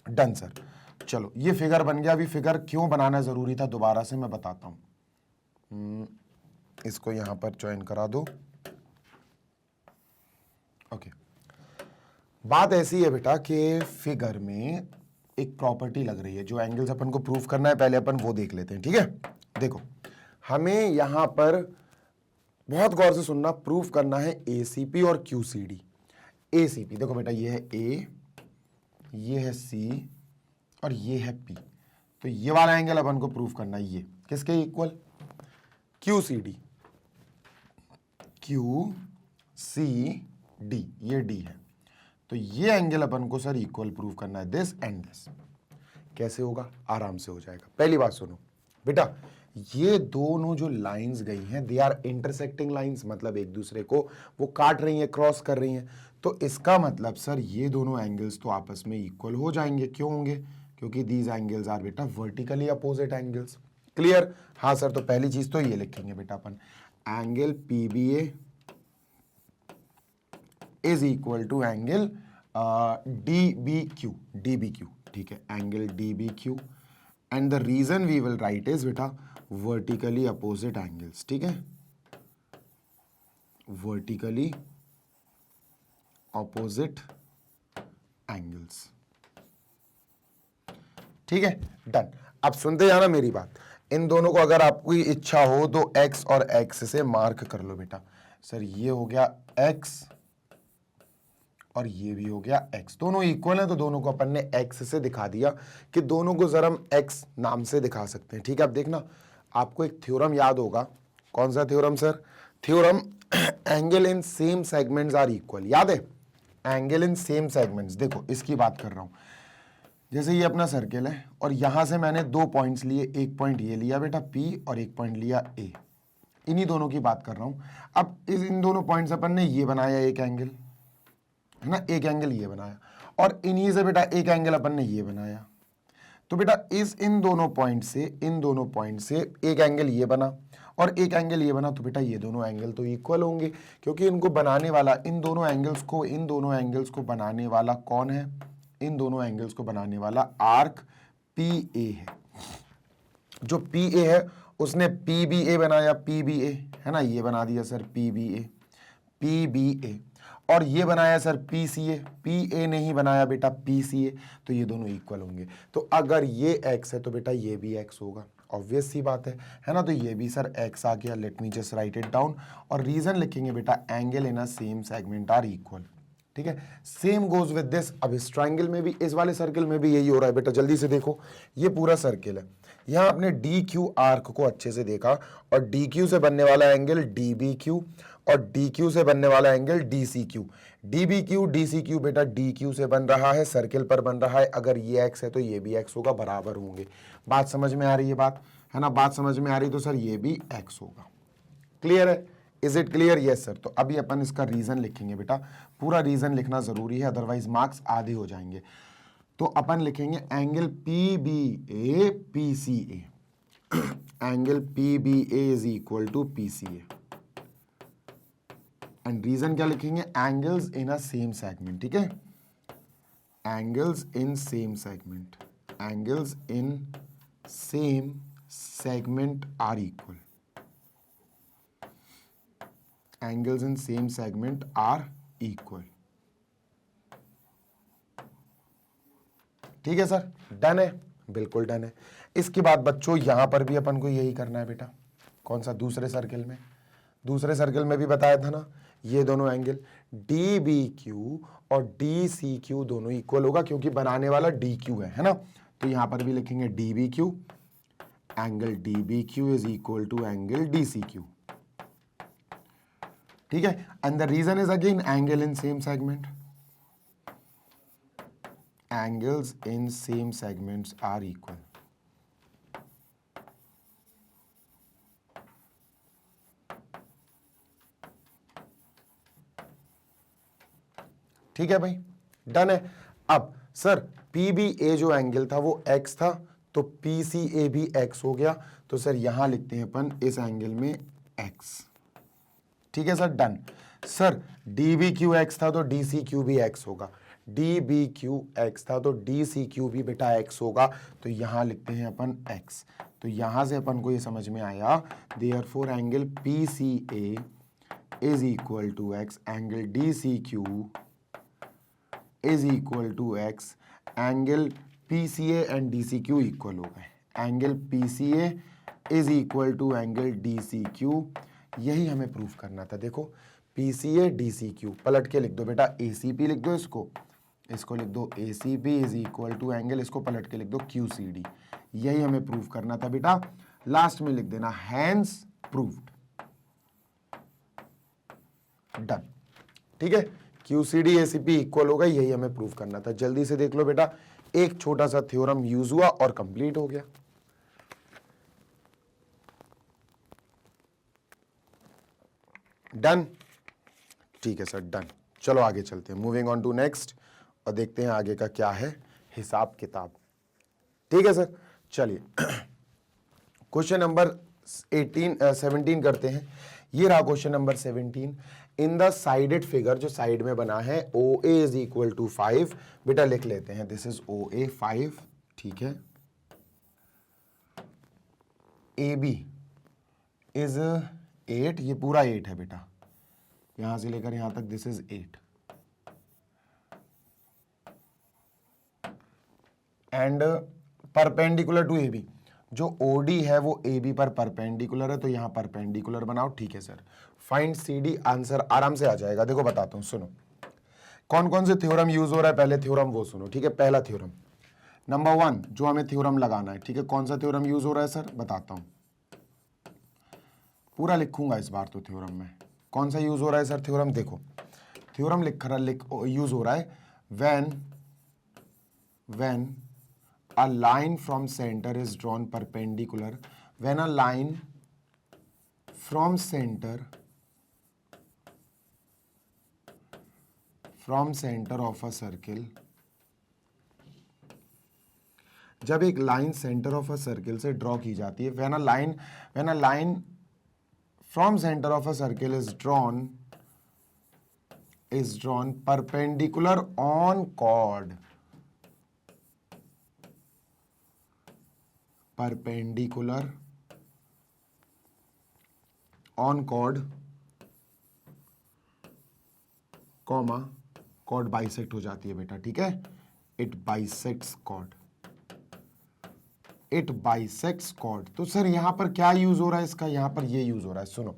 डन सर। चलो ये फिगर बन गया। अभी फिगर क्यों बनाना जरूरी था दोबारा से मैं बताता हूं, इसको यहां पर ज्वाइन करा दो, ओके। बात ऐसी है बेटा कि फिगर में एक प्रॉपर्टी लग रही है, जो एंगल्स अपन को प्रूव करना है, पहले अपन वो देख लेते हैं, ठीक है। देखो हमें यहां पर बहुत गौर से सुनना, प्रूव करना है एसीपी और क्यूसीडी। एसीपी देखो बेटा, ये है ए, ये है सी और ये है पी, तो ये वाला एंगल अपन को प्रूव करना है, ये किसके equal, Q C D, Q C D, ये डी है, तो ये एंगल अपन को सर इक्वल प्रूव करना है, दिस एंड दिस। कैसे होगा, आराम से हो जाएगा। पहली बात सुनो बेटा, ये दोनों जो लाइंस गई हैं, दे आर इंटरसेक्टिंग लाइंस, मतलब एक दूसरे को वो काट रही हैं, क्रॉस कर रही हैं, तो इसका मतलब सर ये दोनों एंगल्स तो आपस में इक्वल हो जाएंगे। क्यों होंगे, क्योंकि दीज एंगल्स आर बेटा वर्टिकली अपोजिट एंगल्स। क्लियर, हाँ सर। तो पहली चीज तो ये लिखेंगे बेटा अपन, angle PBA is equal to angle DBQ, DBQ, ठीक है, angle DBQ, and the reason we will write is बेटा वर्टिकली अपोजिट एंगल्स, ठीक है, वर्टिकली अपोजिट एंगल्स, ठीक है, डन। अब सुनते जाना मेरी बात, इन दोनों को अगर आपको इच्छा हो तो x और x से मार्क कर लो बेटा। सर ये हो गया x और ये भी हो गया x, दोनों इक्वल हैं तो दोनों को अपन ने x से दिखा दिया कि दोनों को जरा हम x नाम से दिखा सकते हैं, ठीक है। अब देखना, आपको एक थ्योरम याद होगा, कौन सा theorem sir, theorem angle in same segments are equal, याद है, एंगल इन सेम सेगमेंट्स। देखो इसकी बात कर रहा हूं, जैसे ये अपना सर्किल है और यहां से मैंने दो पॉइंट्स लिए, एक पॉइंट ये लिया बेटा P और एक पॉइंट लिया A, इन्हीं दोनों की बात कर रहा हूं। अब इन दोनों पॉइंट्स अपन ने ये बनाया एक एंगल, है ना, एक एंगल ये बनाया, और इन्हीं से बेटा एक एंगल अपन ने ये बनाया, तो बेटा इन दोनों पॉइंट से एक एंगल ये बना और एक एंगल ये बना, तो बेटा ये दोनों एंगल तो इक्वल होंगे, क्योंकि इनको बनाने वाला, इन दोनों एंगल्स को बनाने वाला कौन है, इन दोनों एंगल्स को बनाने वाला आर्क PA है। जो PA है उसने PBA बनाया, PBA है ना, ये बना दिया सर PBA, और ये बनाया सर PCA, PA नहीं बनाया बेटा PCA, तो ये दोनों इक्वल होंगे। तो अगर ये x है तो बेटा ये भी x होगा, ऑब्वियस सी बात है ना। तो ये भी सर x आ गया, let me just write it down, और रीजन लिखेंगे बेटा angle in a same segment are equal, ठीक है। Same goes with this. अब इस ट्राइंगल में भी, इस वाले सर्किल में भी यही हो रहा है बेटा, जल्दी से देखो, ये पूरा सर्किल है, यहां आपने DQ आर्क को अच्छे से देखा, और DQ से बनने वाला एंगल DBQ और DQ से बनने वाला एंगल DCQ, DBQ DCQ बेटा DQ से बन रहा है, सर्किल पर बन रहा है, अगर ये x है तो ये भी x होगा, बराबर होंगे। बात समझ में आ रही है, बात है ना, बात समझ में आ रही, तो सर ये भी x होगा। क्लियर है, is it clear, yes sir. तो अभी अपन इसका रीजन लिखेंगे बेटा, पूरा रीजन लिखना जरूरी है, अदरवाइज मार्क्स आधे हो जाएंगे। तो अपन लिखेंगे angle PBA PCA, angle PBA is equal to PCA, and reason क्या लिखेंगे, angles in a same segment, ठीक है, angles in same segment, angles in same segment are equal, angles in same segment are equal. ठीक है sir, done है, बिल्कुल done है। इसके बाद बच्चों यहां पर भी अपन को यही करना है बेटा, कौन सा, दूसरे सर्किल में, दूसरे सर्किल में भी बताया था ना, ये दोनों एंगल डी बी क्यू और डी सी क्यू दोनों इक्वल होगा, क्योंकि बनाने वाला डी क्यू है ना, तो यहां पर भी लिखेंगे D B Q, angle D B Q is equal to angle D C Q. ठीक है, and the reason is again angle in same segment, angles in same segments are equal। ठीक है भाई, डन है। अब सर पी बी ए जो angle था वो x था, तो पी सी ए भी x हो गया, तो सर यहां लिखते हैं अपन इस एंगल में x। ठीक है sir, done. Sir D B Q x था तो डी सी क्यू भी x होगा, डी बी क्यू एक्स था तो डी सी क्यू भी बेटा x होगा, तो यहां लिखते हैं अपन x। तो यहां से अपन को ये समझ में आया, therefore angle P C A is equal to x, angle D C Q is equal to x, angle P C A and D C Q equal हो गए, angle P C A is equal to angle D C Q. यही हमें proof करना था। देखो P C A D C Q पलट के लिख दो बेटा, ए सी पी लिख दो, इसको लिख दो A C P is equal to angle, इसको पलट के लिख दो क्यू सी डी। यही हमें प्रूफ करना था बेटा, लास्ट में लिख देना हैंस प्रूव्ड, डन। ठीक है, Q C D A C P equal होगा, यही हमें प्रूफ करना था। जल्दी से देख लो बेटा, एक छोटा सा थ्योरम यूज हुआ और कंप्लीट हो गया। डन, ठीक है सर, डन। चलो आगे चलते हैं, मूविंग ऑन टू नेक्स्ट, और देखते हैं आगे का क्या है हिसाब किताब। ठीक है सर, चलिए क्वेश्चन नंबर 17 करते हैं। ये रहा question number 17। In the sided figure, जो साइड में बना है, ओ ए इज इक्वल टू 5, बेटा लिख लेते हैं, दिस इज ओ ए 5, ठीक है, ए बी इज 8, ये पूरा 8 है बेटा, यहां से लेकर यहां तक this is 8, and perpendicular to A B, जो ओडी है वो ए बी पर परपेंडिकुलर है, तो यहां परपेंडिकुलर बनाओ। ठीक है sir, find C D, answer आराम से आ जाएगा। देखो बताता हूं, सुनो कौन कौन से थ्योरम यूज हो रहा है, पहले थ्योरम वो सुनो। ठीक है, पहला थ्योरम नंबर 1 जो हमें थ्योरम लगाना है, ठीक है, कौन सा थ्योरम यूज हो रहा है सर, बताता हूं, पूरा लिखूंगा इस बार तो थ्योरम में। कौन सा यूज हो रहा है सर थ्योरम, देखो थ्योरम यूज हो रहा है, when a line from center is drawn perpendicular, when a line from center of a circle, जब एक line centre of a circle से ड्रॉ की जाती है, when a line from center of a circle is drawn perpendicular on chord, perpendicular on chord, comma chord bisect हो जाती है बेटा। ठीक है, it bisects chord, it bisects chord। तो सर यहां पर क्या यूज हो रहा है इसका, यहां पर ये यूज हो रहा है, सुनो,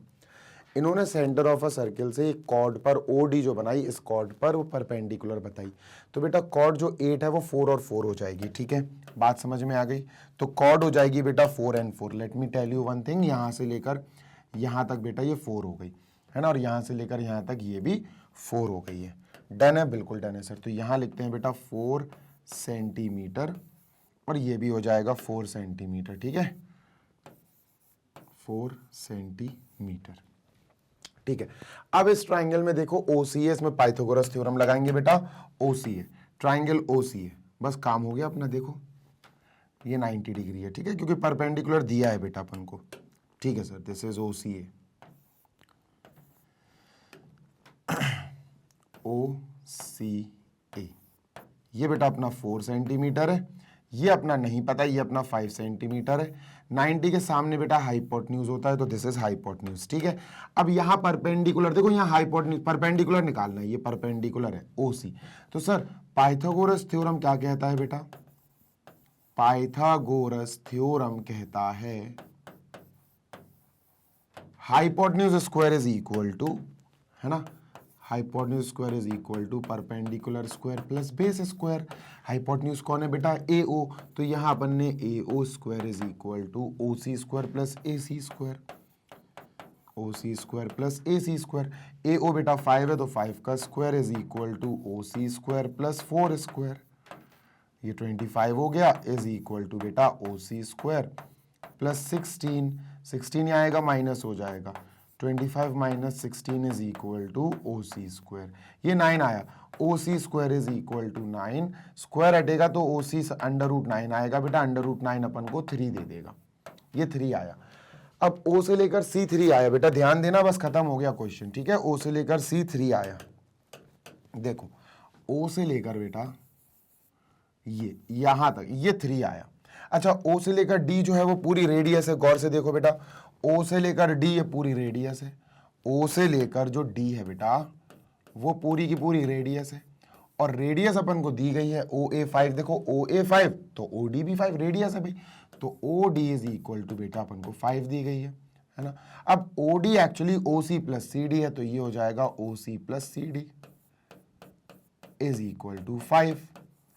इन्होंने सेंटर ऑफ अ सर्किल से एक कॉर्ड पर ओडी जो बनाई, इस कॉर्ड पर वो परपेंडिकुलर बताई, तो बेटा कॉर्ड जो 8 है वो 4 और 4 हो जाएगी। ठीक है, बात समझ में आ गई, तो कॉर्ड हो जाएगी बेटा 4 and 4। Let me tell you one thing, यहां से लेकर यहां तक बेटा ये 4 हो गई है ना, और यहां से लेकर यहां तक ये भी 4 हो गई है। डन है, बिल्कुल डन है सर। तो यहां लिखते हैं बेटा 4 सेंटीमीटर, और ये भी हो जाएगा 4 सेंटीमीटर। ठीक है, 4 सेंटीमीटर। ठीक है, अब इस ट्राइंगल में देखो OCA, इसमें पाइथागोरस थ्योरम लगाएंगे बेटा, OCA ट्राइंगल OCA, बस काम हो गया अपना। देखो ये 90 डिग्री है, ठीक है, क्योंकि परपेंडिकुलर दिया है बेटा अपन को। ठीक है सर, दिस इज OCA। ओ सी ए। ये बेटा अपना 4 सेंटीमीटर है, ये अपना नहीं पता, ये अपना 5 सेंटीमीटर है। 90 के सामने बेटा हाइपोटेन्यूज होता है, तो दिस इज हाइपोटेन्यूज। ठीक है, अब यहाँ परपेंडिकुलर, देखो यहाँ हाइपोटेन्यूज परपेंडिकुलर निकालना है, ये परपेंडिकुलर है ओसी। तो सर पाइथागोरस थ्योरम क्या कहता है बेटा? पाइथागोरस थ्योरम कहता है hypotenuse square is equal to, है ना, hypotenuse square is equal to perpendicular square plus base square. Hypotenuse कौन है बेटा? ए ओ, तो यहाँ अपन ने A O square is equal to O C square plus A C square, O C square plus A C square. A O बेटा 5 है, तो 5 का square is equal to O C square plus 4 square, ये 25 हो गया, is equal to बेटा ओ C square plus 16 आएगा minus हो जाएगा, 25 minus 16 is equal to O C square. ये 9 आया, O C square is equal to 9, square हटेगा तो ओ सी अंडर रूट 9 आएगा बेटा, अंडर रूट 9 अपन को 3 दे देगा, ये 3 आया। अब ओ से लेकर सी 3 आया बेटा, ध्यान देना, बस खत्म हो गया क्वेश्चन। ठीक है, ओ से लेकर सी 3 आया, देखो ओ से लेकर बेटा ये यहां तक ये 3 आया। अच्छा, ओ से लेकर डी जो है वो पूरी रेडियस है, गौर से देखो बेटा, ओ से लेकर डी ये पूरी रेडियस है, ओ से लेकर जो डी है बेटा वो पूरी की पूरी रेडियस है, और रेडियस अपन को दी गई है ओ ए 5, देखो ओ ए 5 तो ओ डी भी 5 रेडियस है भाई, तो O D is equal to बेटा अपन को 5 दी गई है ना। अब O D actually O C plus C D है, तो ये हो जाएगा O C plus C D is equal to 5,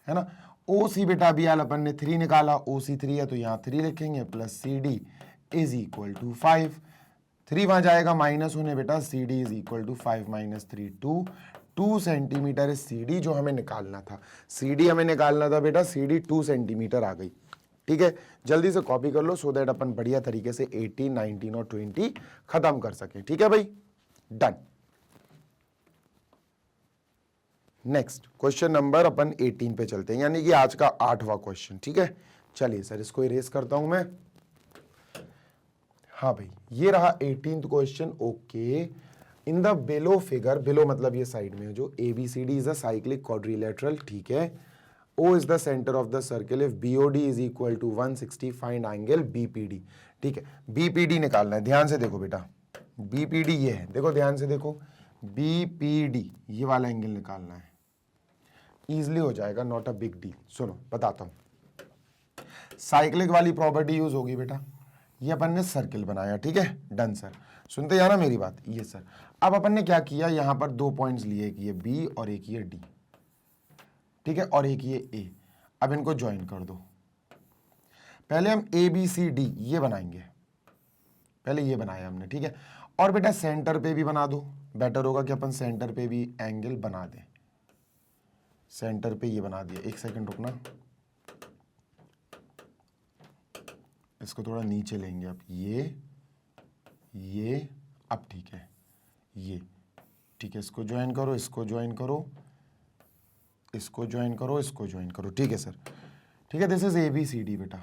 है ना। ओ सी बेटा अभी यार अपन ने 3 निकाला, ओ सी 3 है तो यहाँ 3 लिखेंगे plus C D is equal to 5, 3 वहां जाएगा माइनस होने बेटा, C D is equal to 5 minus 3 2 centimetre है सी डी जो हमें निकालना था, सी डी हमें निकालना था बेटा, सी डी 2 सेंटीमीटर आ गई। ठीक है, जल्दी से कॉपी कर लो सो दैट अपन बढ़िया तरीके से 18, 19 और 20 खत्म कर सके। ठीक है भाई, डन। नेक्स्ट क्वेश्चन नंबर अपन 18 पे चलते हैं, यानी कि आज का 8वां क्वेश्चन। ठीक है, चलिए सर इसको इरेज करता हूं मैं। हाँ भाई, ये रहा 18th question. Okay, in the below figure, below मतलब ये साइड में जो ABCD is a cyclic quadrilateral. ठीक है, O is the centre of the circle, if BOD is equal to 160 find angle BPD। ठीक है, BPD निकालना है, ध्यान से देखो बेटा, BPD ये है, देखो ध्यान से देखो, BPD ये वाला एंगल निकालना है, इजिली हो जाएगा, नॉट अ बिग डील। सुनो बताता हूं, साइक्लिक वाली प्रॉपर्टी यूज होगी बेटा, ये अपन ने सर्किल बनाया। ठीक है, डन सर, सुनते जाना मेरी बात। ये सर, अब अपन ने क्या किया, यहां पर 2 पॉइंट्स लिए, एक ये बी और एक ये डी। ठीक है, और एक ये ए, अब इनको ज्वाइन कर दो। पहले हम ABCD ये बनाएंगे, पहले ये बनाया हमने। ठीक है, और बेटा सेंटर पे भी बना दो, बेटर होगा कि अपन सेंटर पे भी एंगल बना दें। सेंटर पे ये बना दिया, एक सेकंड रुकना, इसको थोड़ा नीचे लेंगे अब, ये अब ठीक है, ये ठीक है, इसको ज्वाइन करो, इसको ज्वाइन करो, इसको ज्वाइन करो, इसको ज्वाइन करो। ठीक है सर, ठीक है, दिस इज ABCD बेटा,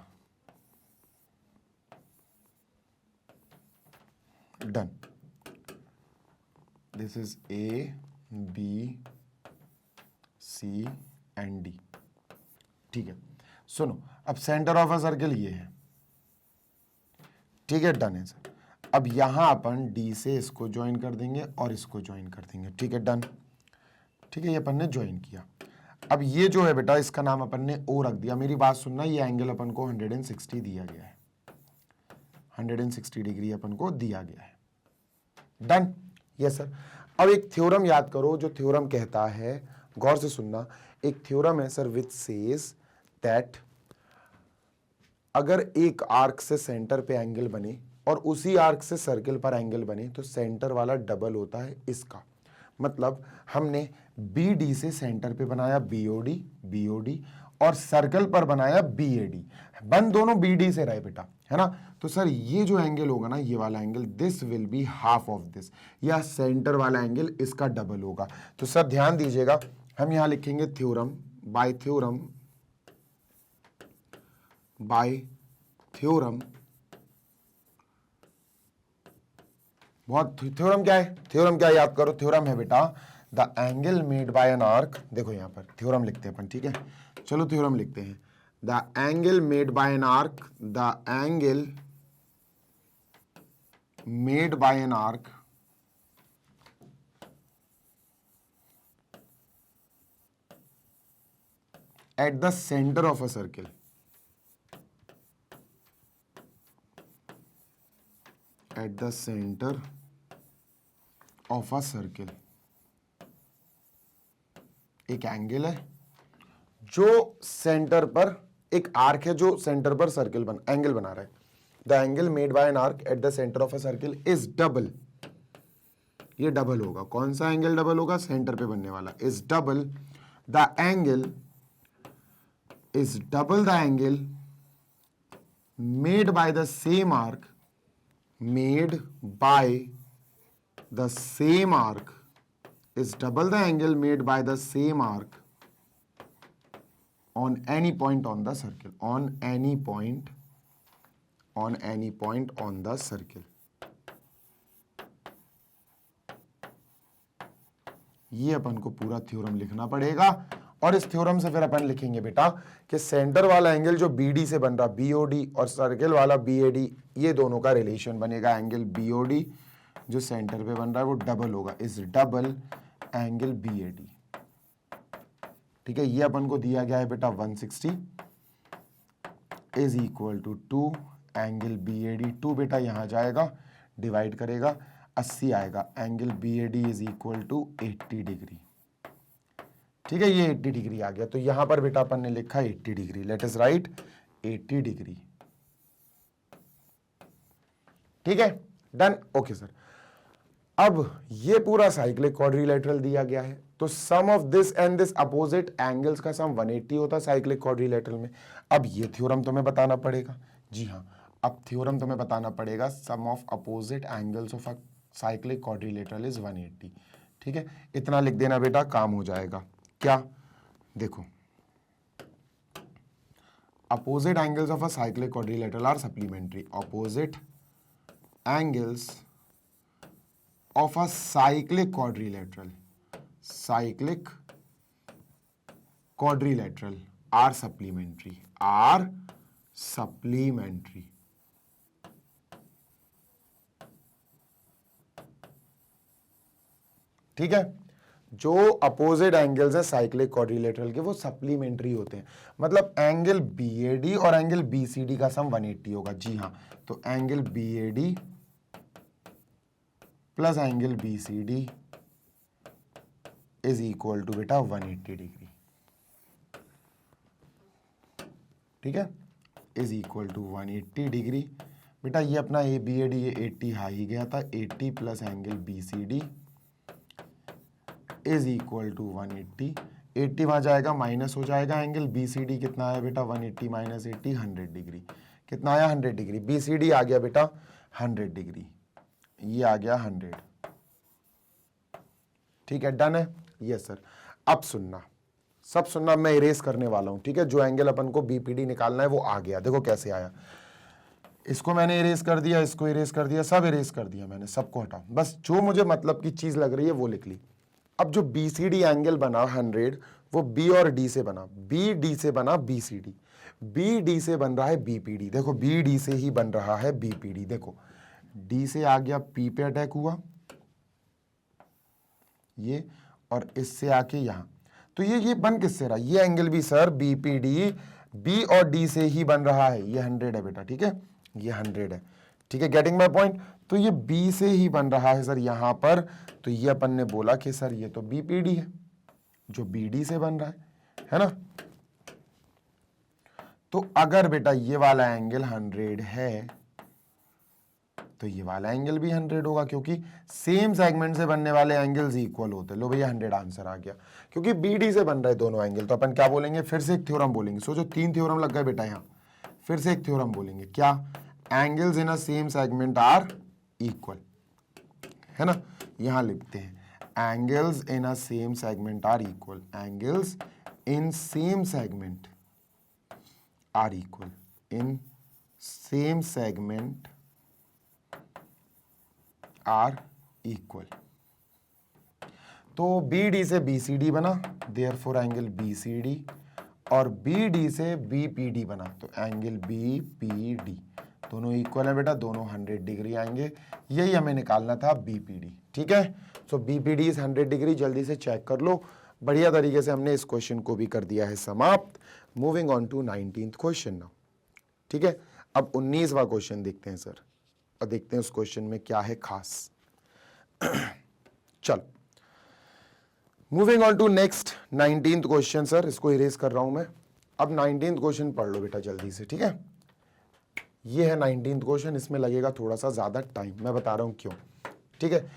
done. This is ABC and D। ठीक है, सुनो, अब सेंटर ऑफ अ सर्किल ये है। ठीक है, डन है सर। अब यहां अपन D से इसको ज्वाइन कर देंगे और इसको ज्वाइन कर देंगे। ठीक है, डन। ठीक है, ये अपन ने ज्वाइन किया। अब ये जो है बेटा, इसका नाम अपन ने O रख दिया। मेरी बात सुनना, ये एंगल अपन को 160 दिया गया है, 160 डिग्री अपन को दिया गया है। Done, yes sir. अब एक थ्योरम याद करो, जो थ्योरम कहता है, गौर से सुनना, एक थ्योरम है सर विच सेज दैट अगर एक आर्क से सेंटर पे एंगल बने और उसी आर्क से सर्किल पर एंगल बने तो सेंटर वाला डबल होता है इसका। मतलब हमने BD से सेंटर पे बनाया BOD और सर्कल पर बनाया BAD, बन दोनों BD से रहे बेटा, है ना। तो सर ये जो एंगल होगा ना, ये वाला angle, this will be half of this, या सेंटर वाला एंगल इसका डबल होगा। तो सर ध्यान दीजिएगा, हम यहां लिखेंगे थ्योरम बाय थ्योरम बहुत, थ्योरम क्या है, थ्योरम क्या याद करो, थ्योरम है बेटा the angle made by an arc, देखो यहां पर थ्योरम लिखते हैं अपन, ठीक है, चलो थ्योरम लिखते हैं। The angle made by an arc, the angle made by an arc at the center of a circle, at the center of a circle, एक एंगल है जो सेंटर पर, एक आर्क है जो सेंटर पर सर्किल एंगल बना रहा है। The angle made by an arc eight the centre of a circle is double, ये डबल होगा, कौन सा एंगल डबल होगा, सेंटर पे बनने वाला, is double the angle, is double the angle made by the same arc, made by the same arc, is double the angle made by the same arc on any point on the circle, on any point on the circle। ये अपन को पूरा theorem लिखना पड़ेगा, और इस theorem से फिर अपन लिखेंगे बेटा कि सेंटर वाला एंगल जो BD से बन रहा, BOD, और सर्किल वाला BAD, ये दोनों का रिलेशन बनेगा। एंगल BOD जो सेंटर पे बन रहा है वो डबल होगा, इज डबल एंगल BAD, ठीक है। ये अपन को दिया गया है बेटा 160 is equal to 2 angle BAD, 2 बेटा यहां जाएगा, डिवाइड करेगा, 80 आएगा, angle BAD is equal to 80 degree, ठीक है। ये 80 डिग्री आ गया, तो यहां पर बेटा अपन ने लिखा 80 degree, late us right 80 degree, ठीक है, डन, ओके सर। अब ये पूरा साइक्लिक क्वाड्रिलेटरल दिया गया है, तो sum of this and this opposite angles का सम 180 होता है साइक्लिक क्वाड्रिलेटरल में। अब ये थ्योरम तुम्हें बताना पड़ेगा, जी हाँ, अब थ्योरम तुम्हें बताना पड़ेगा, sum of opposite angles of a cyclic quadrilateral is 180, ठीक है। इतना लिख देना बेटा, काम हो जाएगा। क्या, देखो, opposite angles of a cyclic quadrilateral are supplementary, opposite angles of a cyclic quadrilateral are supplementary, ठीक है। जो अपोजिट एंगल्स है साइक्लिक क्वाड्रिलेटरल के, वो सप्लीमेंट्री होते हैं, मतलब एंगल BAD और एंगल BCD का सम 180 होगा, जी हाँ। तो angle BAD plus angle BCD is equal to बेटा 180 डिग्री, ठीक है, इज इक्वल टू 180 डिग्री। बेटा ये अपना BAD ये 80 हाई गया था, 80 plus angle BCD is equal to 180, 80 वहां जाएगा, माइनस हो जाएगा, एंगल BCD कितना आया बेटा 180 माइनस 80 100 डिग्री, कितना आया 100 डिग्री, BCD आ गया बेटा 100 डिग्री, ये आ गया 100, ठीक है, डन है, यस सर। अब सुनना, सब सुनना, मैं इरेज करने वाला हूं, ठीक है। जो एंगल अपन को BPD निकालना है वो आ गया, देखो कैसे आया, इसको मैंने इरेज कर दिया, इसको इरेज कर दिया, सब इरेज कर दिया मैंने, सबको हटा, बस जो मुझे मतलब की चीज लग रही है वो लिख ली। अब जो BCD एंगल बना 100, वो B और D से बना, BD से बना BCD, BD से बन रहा है BPD, देखो BD से ही बन रहा है BPD, देखो D से आ गया P पे अटैक हुआ ये, और इससे आके यहां, तो ये बन किससे रहा, ये एंगल भी सर BPD B और D से ही बन रहा है, ये 100 है बेटा, ठीक है, ये 100 है, ठीक है, गेटिंग माय पॉइंट। तो ये B से ही बन रहा है सर यहां पर, तो ये अपन ने बोला कि सर ये तो BPD है जो BD से बन रहा है ना। तो अगर बेटा ये वाला एंगल 100 है तो ये वाला एंगल भी 100 होगा, क्योंकि सेम सेगमेंट से बनने वाले एंगल्स इक्वल होते हैं। लो भैया 100 आंसर आ गया, क्योंकि BD से बन रहे दोनों एंगल। तो अपन क्या बोलेंगे, फिर से एक थ्योरम बोलेंगे, सोचो 3 थ्योरम लग गए बेटा यहाँ, फिर से एक थ्योरम बोलेंगे, क्या, angles in a same segment are equal, है ना, यहां लिखते हैं angles in a same segment are equal, angles in same segment are equal, in same segment are equal. तो बी डी से बी सी डी बना, therefore angle B C D, और B D से बी पी डी बना, तो angle B P D दोनों equal है बेटा, दोनों 100 डिग्री आएंगे। यही हमें निकालना था बी पी डी। ठीक है, so B P D is 100 degree. जल्दी से चेक कर लो। बढ़िया तरीके से हमने इस क्वेश्चन को भी कर दिया है समाप्त। Moving on to 19th question now. ठीक है, अब 19वां क्वेश्चन देखते हैं सर, और देखते हैं उस क्वेश्चन में क्या है खास। चलो, moving on to next 19th question sir, इसको इरेज कर रहा हूं मैं। अब 19th क्वेश्चन पढ़ लो बेटा जल्दी से। ठीक है, ये है 19th क्वेश्चन, इसमें लगेगा थोड़ा सा ज्यादा टाइम, मैं बता रहा हूं क्यों। ठीक है,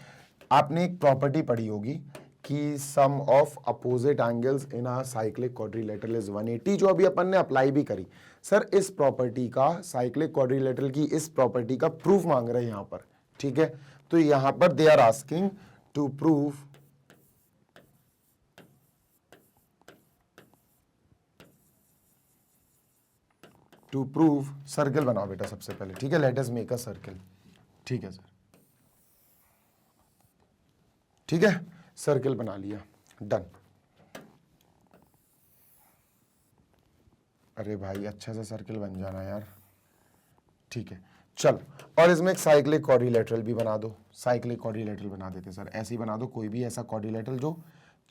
आपने एक प्रॉपर्टी पढ़ी होगी कि sum of opposite angles in a cyclic quadrilateral is 180, जो अभी अपन ने अप्लाई भी करी। सर इस प्रॉपर्टी का, साइक्लिक क्वाड्रिलेटरल की इस प्रॉपर्टी का प्रूफ मांग रहे हैं यहां पर। ठीक है, तो यहां पर they are asking to prove circle बनाओ बेटा सबसे पहले। ठीक है, let us make a circle. ठीक है सर, ठीक है, सर्कल बना लिया, डन। अरे भाई अच्छा सा सर्कल बन जाना यार। ठीक है, चलो, और इसमें एक साइक्लिक क्वाड्रिलेटरल भी बना दो। साइक्लिक क्वाड्रिलेटरल बना देते सर, ऐसे ही बना दो, कोई भी ऐसा क्वाड्रिलेटरल जो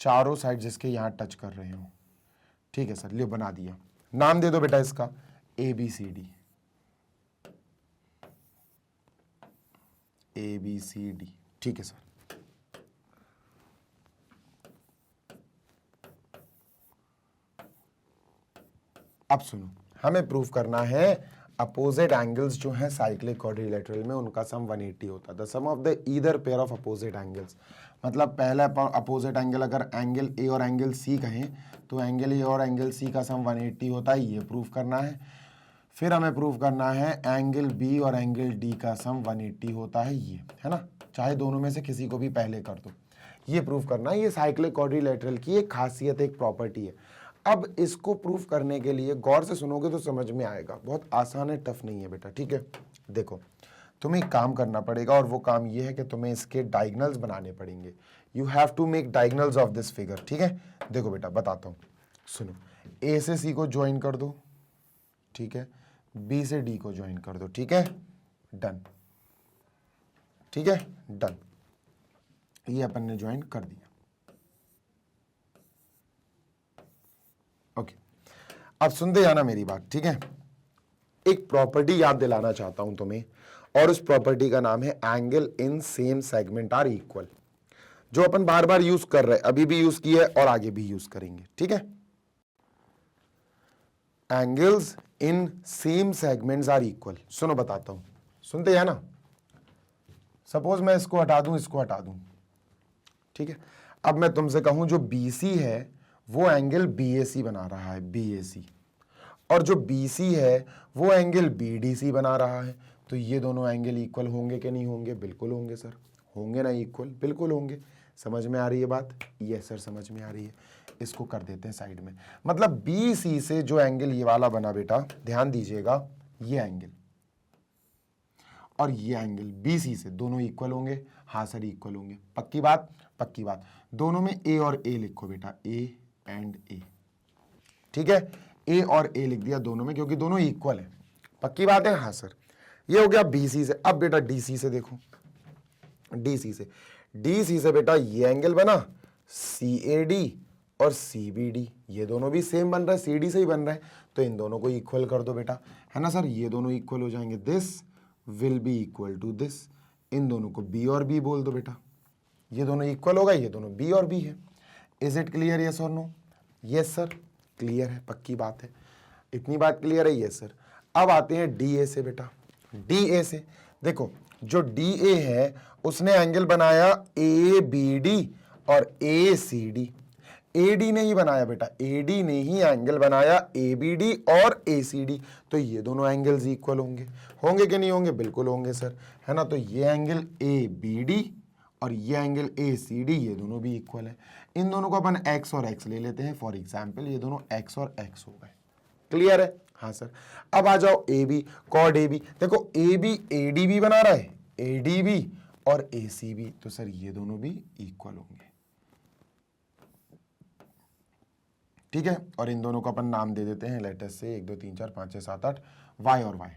चारों साइड जिसके यहां टच कर रहे हो। ठीक है सर, लियो बना दिया। नाम दे दो बेटा इसका A B C D, A B C D. ठीक है सर, अब सुनो, हमें प्रूफ करना है अपोजिट एंगल्स जो हैं साइक्लिक क्वाड्रिलेटरल में, उनका सम 180 होता है। The sum of the either pair of opposite angles, मतलब पहला अपोजिट एंगल अगर एंगल ए और एंगल सी कहें, तो एंगल ए और एंगल सी का सम 180 होता है, ये प्रूफ करना है। फिर हमें प्रूफ करना है एंगल बी और एंगल डी का सम 180 होता है, ये है ना, चाहे दोनों में से किसी को भी पहले कर दो, ये प्रूफ करना है। ये साइक्लिक क्वाड्रिलेटरल की एक खासियत, एक प्रॉपर्टी है। अब इसको प्रूफ करने के लिए गौर से सुनोगे तो समझ में आएगा, बहुत आसान है, टफ नहीं है बेटा। ठीक है, देखो तुम्हें एक काम करना पड़ेगा, और वो काम ये है कि तुम्हें इसके डायगोनल्स बनाने पड़ेंगे। You have to make diagonals of this figure. ठीक है, देखो बेटा बताता हूँ, सुनो, ए से सी को ज्वाइन कर दो। ठीक है, बी से डी को ज्वाइन कर दो। ठीक है, डन। ठीक है, डन, ये अपन ने ज्वाइन कर दिया। ओके, अब सुनते जाना मेरी बात। ठीक है, एक प्रॉपर्टी याद दिलाना चाहता हूं तुम्हें, और उस प्रॉपर्टी का नाम है angle in same segment are equal, जो अपन बार बार यूज कर रहे हैं, अभी भी यूज किया है और आगे भी यूज करेंगे। ठीक है, angles in same segments are equal. सुनो बताता हूं, सुनते हैं ना। सपोज मैं इसको हटा दूं, इसको हटा दूं। ठीक है, अब मैं तुमसे कहूं जो BC है वो एंगल BAC बना रहा है, BAC, और जो BC है वो एंगल BDC बना रहा है, तो ये दोनों एंगल इक्वल होंगे कि नहीं होंगे? बिल्कुल होंगे सर, होंगे ना इक्वल, बिल्कुल होंगे। समझ में आ रही है बात? यस सर, समझ में आ रही है। इसको कर देते हैं साइड में। मतलब BC से जो एंगल ये वाला बना बेटा, ध्यान दीजिएगा, ये एंगल और ये एंगल BC से दोनों इक्वल होंगे। हाँ सर इक्वल होंगे, पक्की बात? पक्की बात। दोनों में A और A लिखो बेटा, A एंड A। ठीक है, A और A लिख दिया दोनों में, क्योंकि दोनों इक्वल है। पक्की बात है? हाँ सर। ये हो गया BC से। अब बेटा DC से देखो, DC से बेटा ये एंगल बना CAD और CBD, ये दोनों भी सेम बन रहा है, CD से ही बन रहा है, तो इन दोनों को इक्वल कर दो बेटा, है ना सर। ये दोनों इक्वल हो जाएंगे, this will be equal to this. इन दोनों को B और B बोल दो बेटा, ये दोनों इक्वल होगा, ये दोनों B और B है। Is it clear? यस और नो? यस सर, क्लियर है, पक्की बात है, इतनी बात क्लियर है? Yes sir. अब आते हैं DA से बेटा। DA से देखो, जो DA है उसने एंगल बनाया ABD और ACD। AD ने ही बनाया बेटा, AD ने ही एंगल बनाया ABD और ACD, तो ये दोनों एंगल्स इक्वल होंगे। होंगे कि नहीं होंगे? बिल्कुल होंगे सर, है ना। तो ये एंगल ABD और ये एंगल ACD, ये दोनों भी इक्वल है। इन दोनों को अपन x और x ले लेते हैं, फॉर एग्जाम्पल ये दोनों x और x हो गए। क्लियर है? हाँ सर। अब आ जाओ AB, कॉड AB। देखो AB ADB बना रहा है, ADB और ACB, तो सर ये दोनों भी इक्वल होंगे। ठीक है, और इन दोनों को अपन नाम दे देते हैं लेटस से 1 2 3 4 5 6 7 8 y और y,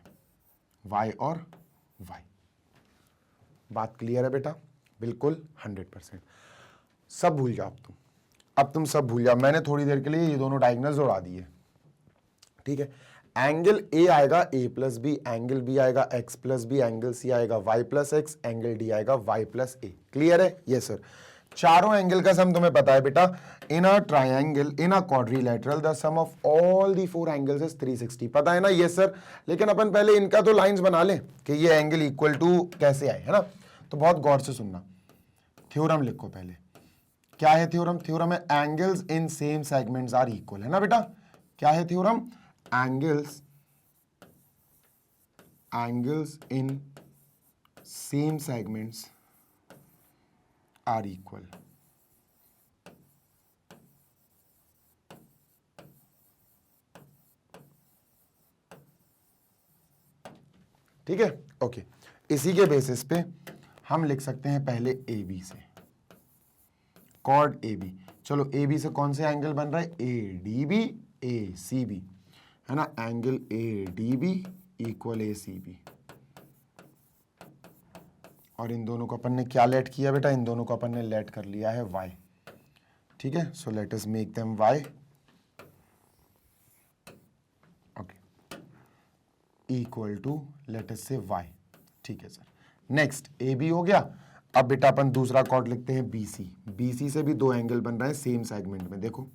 y और y। बात क्लियर है बेटा? बिल्कुल 100%। सब भूल जाओ अब तुम सब भूल जाओ। मैंने थोड़ी देर के लिए ये दोनों डायगोनल्स उड़ा दिए, ठीक है। एंगल ए आएगा a plus B, angle B आएगा x plus B, angle C आएगा y plus X, angle D आएगा y प्लस ए। क्लियर है? Yes sir. चारों एंगल का सम तुम्हें पता है बेटा। In a triangle in a quadrilateral the sum of all the 4 angles is 360। पता है ना? Yes sir. लेकिन अपन पहले इनका तो लाइंस बना लें कि ये एंगल इक्वल टू कैसे आए, है ना। तो बहुत गौर से सुनना। थ्योरम लिखो पहले। क्या है थ्योरम? थ्योरम है angles in same segments are equal, है ना बेटा। क्या है theorem? Angles in same segments are equal. ठीक है, ओके। इसी के बेसिस पे हम लिख सकते हैं पहले ए बी से, कॉर्ड ए बी। चलो ए बी से कौन से एंगल बन रहा है? A D B, A C B, है ना। Angle A D B equal A C B. और इन दोनों को अपन ने क्या लेट किया बेटा? इन दोनों को अपन ने लेट कर लिया है y। ठीक है, so let us make them y। Okay, equal to let us say y। ठीक है सर। नेक्स्ट ए बी हो गया। अब बेटा अपन दूसरा कॉर्ड लिखते हैं बी सी। बी सी से भी दो एंगल बन रहे हैं सेम सेगमेंट में। देखो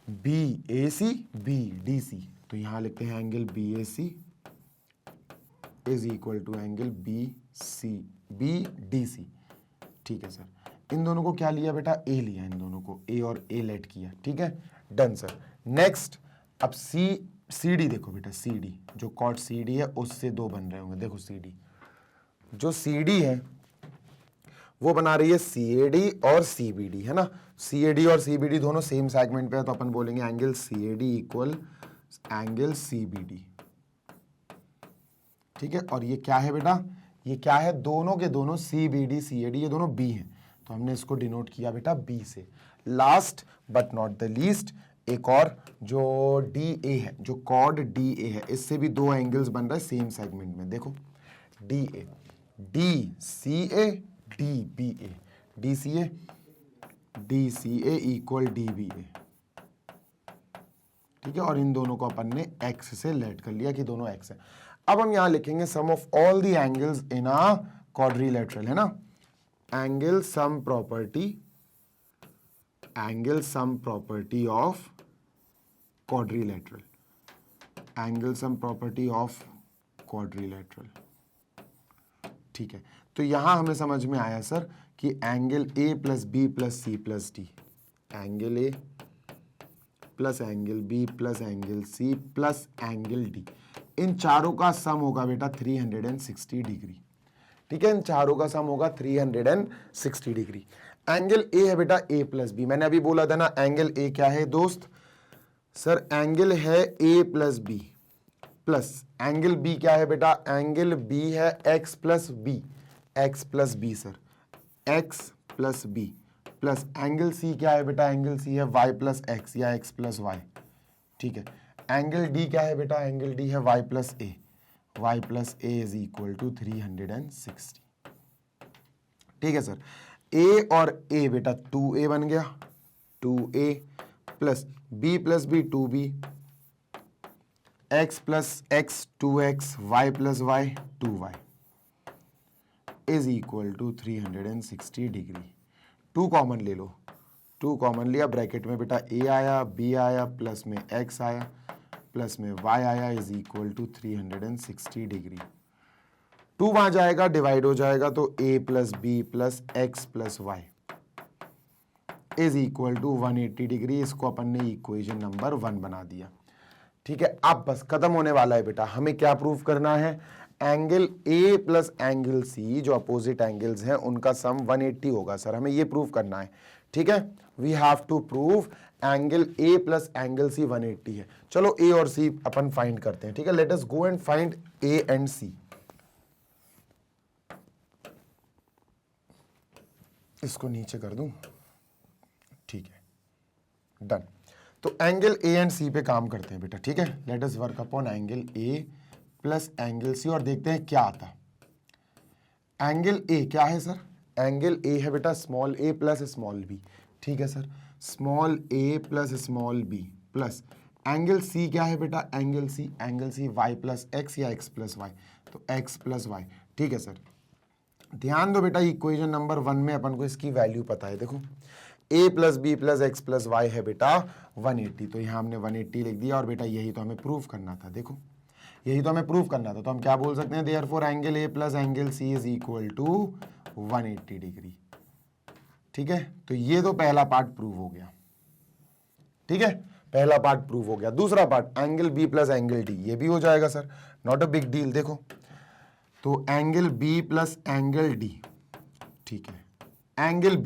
B A C, B D C. तो यहां लिखते हैं angle B A C is equal to angle B C B D C. ठीक है सर। इन दोनों को क्या लिया बेटा? ए लिया। इन दोनों को ए और ए लेट किया। ठीक है, डन सर। नेक्स्ट अब सी डी देखो बेटा। सी डी जो कॉर्ड सी डी है उससे दो बन रहे होंगे। देखो सी डी, जो सी डी है वो बना रही है सी ए डी और सी बी डी, है ना। सी ए डी और सी बी डी दोनों सेम सेगमेंट पे है, तो अपन बोलेंगे angle C A D equal angle C B D. ठीक है, और ये क्या है बेटा? ये क्या है? दोनों के दोनों C B D C A D ये दोनों बी हैं, तो हमने इसको डिनोट किया बेटा बी से। Last but not the least एक और जो डी ए है, जो कॉर्ड डी ए है, इससे भी दो एंगल्स बन रहे हैं सेम सेगमेंट में। देखो D A, D C A, D B A, D C A equal D B A. ठीक है, और इन दोनों को अपन ने x से लेट कर लिया कि दोनों x है। अब हम यहां लिखेंगे sum of all the angles in a quadrilateral, है ना। Angle sum property of quadrilateral, angle sum property of quadrilateral. ठीक है, तो यहां हमें समझ में आया सर कि angle A plus B plus C plus D, angle A plus angle B plus angle C plus angle D, इन चारों का सम होगा बेटा 360 डिग्री। ठीक है, इन चारों का सम होगा 360 डिग्री। एंगल ए है बेटा ए प्लस बी। मैंने अभी बोला था ना एंगल ए क्या है दोस्त? सर एंगल है A plus B plus angle B क्या है बेटा? एंगल बी है X plus B, X plus B sir, X plus B plus angle C क्या है बेटा? एंगल सी है वाई प्लस एक्स या एक्स प्लस वाई। ठीक है, एंगल डी क्या है बेटा? एंगल डी है Y plus A, Y plus A is equal to 360। ठीक है सर। ए और ए बेटा 2a बन गया, 2a plus b 2b, x plus x 2x, y plus y 2y is equal to 360 degree. 2 common ले लो, 2 कॉमन लिया, ब्रैकेट में बेटा a आया, b आया, प्लस में x आया, प्लस में y आया, इज इक्वल टू 360 डिग्री। 2 वहां जाएगा, डिवाइड हो जाएगा, तो a plus B plus x plus y is equal to 180 degree. इसको अपन ने इक्वेशन नंबर 1 बना दिया। ठीक है, अब बस खत्म होने वाला है बेटा। हमें क्या प्रूव करना है? Angle A plus angle C जो अपोजिट एंगल्स हैं उनका सम 180 होगा सर, हमें ये प्रूव करना है। ठीक है, we have to prove angle A plus angle C 180 है। चलो ए और सी अपन फाइंड करते हैं। ठीक है, let us go and find A and C. इसको नीचे कर दूं, ठीक है, डन। तो एंगल ए एंड सी पे काम करते हैं बेटा, ठीक है। Let us work upon angle A plus angle C और देखते हैं क्या आता है। एंगल ए क्या है सर? एंगल ए है बेटा small A plus small B, ठीक है sir. Small A plus small B plus angle C क्या है बेटा? Angle C Y plus X या एक्स प्लस वाई, तो एक्स प्लस वाई, ठीक है सर। ध्यान दो बेटा, इक्वेशन नंबर 1 में अपन को इसकी वैल्यू पता है। देखो a plus B plus x plus y है बेटा 180, तो यहाँ हमने 180 लिख दिया और बेटा यही तो हमें प्रूव करना था। देखो यही तो हमें प्रूव करना था, तो हम क्या बोल सकते हैं? Therefore angle A plus angle C is equal to 180 degree, ठीक है। तो ये तो पहला पार्ट प्रूव हो गया, ठीक है, पहला पार्ट प्रूव हो गया। दूसरा part angle B plus angle D, ये भी हो जाएगा sir, not a big deal. देखो तो angle B plus angle D, ठीक है। एंगल